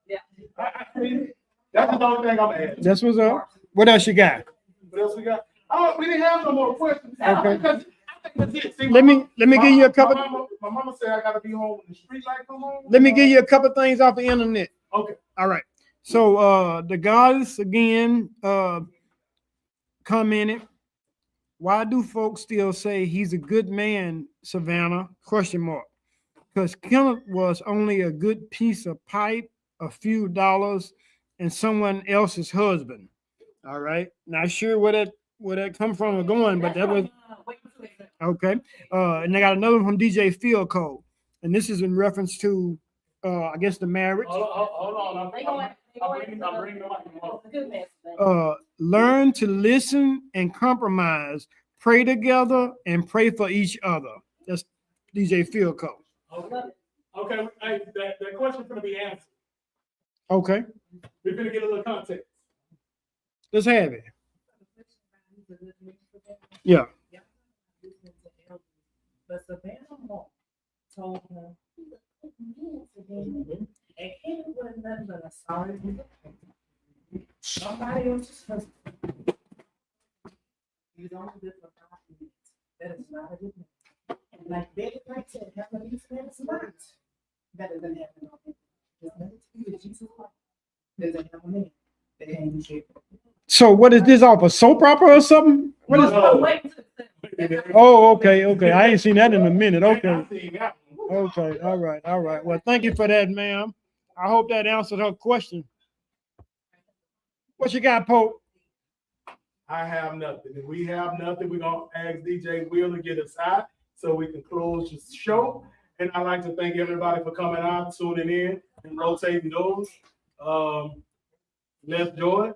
J: Yeah.
B: I mean, that's the only thing I'm adding.
C: That's what's up. What else you got?
B: What else we got? Oh, we didn't have no more questions.
C: Okay.
B: Because I think that's it. See,
C: Let me give you a couple.
B: My mama said I gotta be home when the street light come on.
C: Let me give you a couple things off the internet.
B: Okay.
C: All right. So the goddess again commented, why do folks still say he's a good man, Savannah? Question mark. Because Kenneth was only a good piece of pipe, a few dollars, and someone else's husband. All right. Not sure where that come from or going, but that was okay. And I got another one from DJ Field Code. And this is in reference to I guess the marriage.
B: Hold on. I'm bringing the mic.
C: Learn to listen and compromise. Pray together and pray for each other. That's DJ Field Code.
B: Okay. Hey, that question's gonna be answered.
C: Okay.
B: We're gonna get a little context.
C: Let's have it. Yeah.
K: But Savannah told him, and he wasn't nothing but a sorry. Somebody else's husband. He's only good for 5 minutes. That is not a good man. And like Betty White said, having these men is not better than having no man. Just let it be that Jesus Christ doesn't have a man that ain't shit.
C: So what is this off a soap opera or something? What is? Oh, okay. I ain't seen that in a minute. Okay. Okay. All right. Well, thank you for that, ma'am. I hope that answered her question. What you got, Pope?
B: I have nothing. If we have nothing, we're gonna ask DJ Will to get us out so we can close the show. And I'd like to thank everybody for coming out, tuning in, and rotating doors. Les Joy.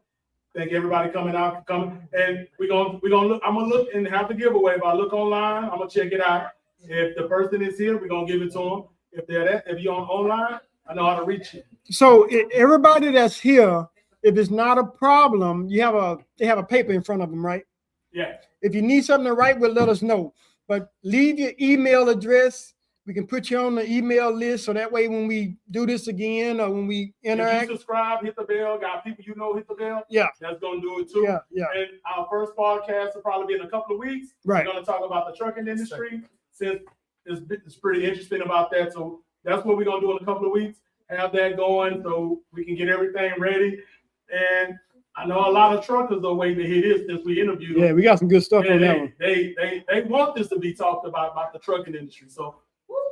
B: Thank everybody coming out for coming. And we're gonna look. I'm gonna look and have the giveaway. If I look online, I'm gonna check it out. If the person is here, we're gonna give it to them. If you're online, I know how to reach you.
C: So everybody that's here, if it's not a problem, they have a paper in front of them, right?
B: Yeah.
C: If you need something to write, well, let us know. But leave your email address. We can put you on the email list so that way when we do this again or when we interact.
B: If you subscribe, hit the bell. Got people you know hit the bell.
C: Yeah.
B: That's gonna do it too.
C: Yeah.
B: And our first podcast will probably be in a couple of weeks.
C: Right.
B: We're gonna talk about the trucking industry since it's pretty interesting about that. So that's what we're gonna do in a couple of weeks. Have that going so we can get everything ready. And I know a lot of truckers are waiting to hear this since we interviewed them.
C: Yeah, we got some good stuff on that one.
B: They want this to be talked about the trucking industry. So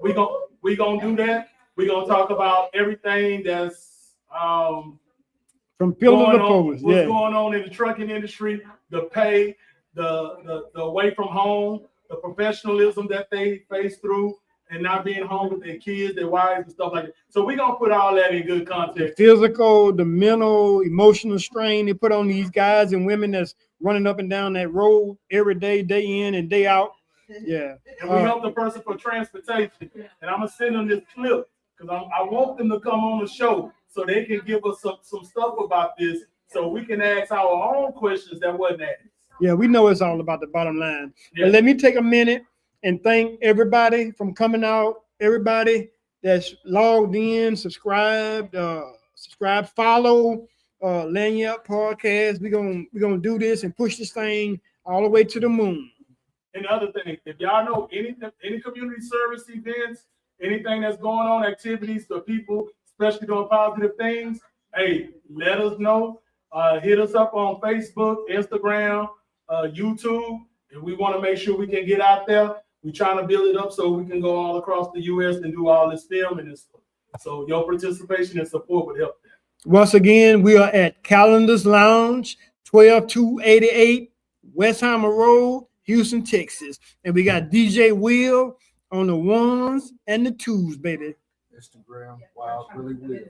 B: we gonna do that. We're gonna talk about everything that's
C: from pillar to post.
B: What's going on in the trucking industry, the pay, the away from home, the professionalism that they face through, and not being home with their kids, their wives, and stuff like that. So we're gonna put all that in good context.
C: The physical, the mental, emotional strain they put on these guys and women that's running up and down that road every day, day in and day out. Yeah.
B: And we help the person for transportation. And I'm gonna send them this clip because I want them to come on the show so they can give us some stuff about this so we can ask our own questions that wasn't asked.
C: Yeah, we know it's all about the bottom line.
B: Yeah.
C: But let me take a minute and thank everybody from coming out, everybody that's logged in, subscribed, follow Lagniappe podcast. We're gonna do this and push this thing all the way to the moon.
B: And the other thing, if y'all know any community service events, anything that's going on, activities for people, especially doing positive things, hey, let us know. Hit us up on Facebook, Instagram, YouTube, and we want to make sure we can get out there. We're trying to build it up so we can go all across the U.S. and do all this filming and stuff. So your participation and support would help.
C: Once again, we are at Calendar's Lounge, 12288 Westheimer Road, Houston, Texas. And we got DJ Will on the ones and the twos, baby.
F: Instagram, Wild Willie Will.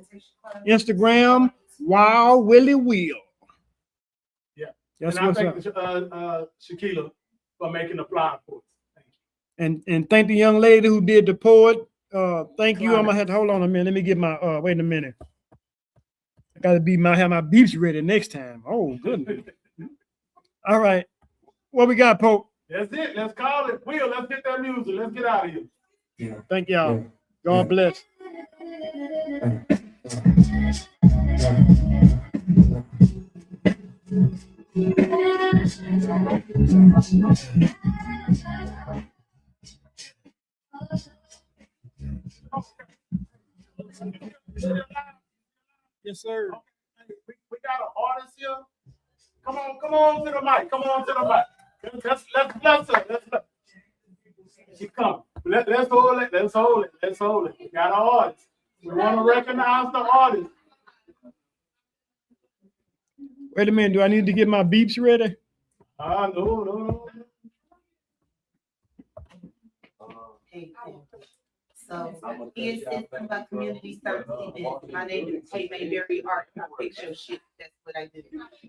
C: Instagram, Wild Willie Will.
B: Yeah.
C: That's
B: and
C: what's
B: I
C: up.
B: thank Shaquila for making the flyer for us. Thank you.
C: And thank the young lady who did the poet. Thank you. I'm gonna have to hold on a minute. Let me get my wait a minute. I gotta have my beeps ready next time. Oh goodness. All right. What we got, Pope?
B: That's it. Let's call it. Will, let's get that music. Let's get out of here.
A: Yeah.
C: Thank y'all. God bless. Yes, sir.
B: We got an artist here. Come on to the mic. Come on to the mic. Let's she come. Let's hold it. Let's hold it. We got an artist. We want to recognize the artist.
C: Wait a minute. Do I need to get my beeps ready?
B: No.
D: So, he assisting my community service events. My name is Tay Mayberry Art. I fix your shit. That's what I do.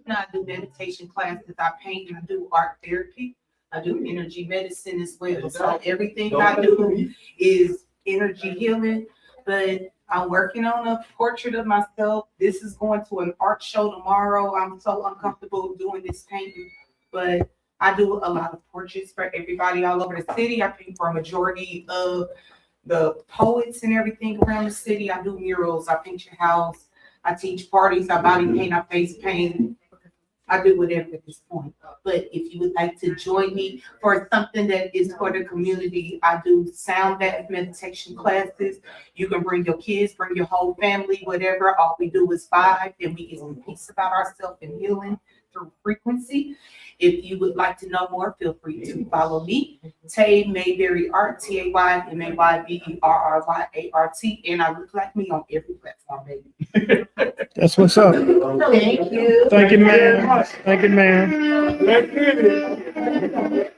D: I do meditation classes. I paint and I do art therapy. I do energy medicine as well. So everything I do is energy healing. But I'm working on a portrait of myself. This is going to an art show tomorrow. I'm so uncomfortable doing this painting, but I do a lot of portraits for everybody all over the city. I paint for a majority of the poets and everything around the city. I do murals. I paint your house. I teach parties. I body paint. I face paint. I do whatever at this point. But if you would like to join me for something that is for the community, I do sound bath meditation classes. You can bring your kids, bring your whole family, whatever. All we do is vibe and we get some peace about ourselves and healing through frequency. If you would like to know more, feel free to follow me, Tay Mayberry Art, TayMayberryArt, and I look like me on every platform, baby.
C: That's what's up.
D: Thank you.
C: Thank you, man. Thank you, man.
B: Let's get it.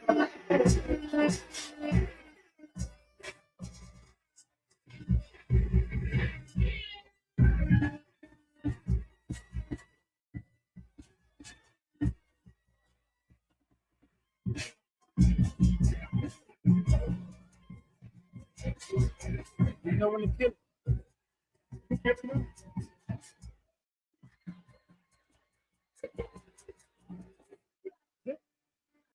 C: You know when to kill it.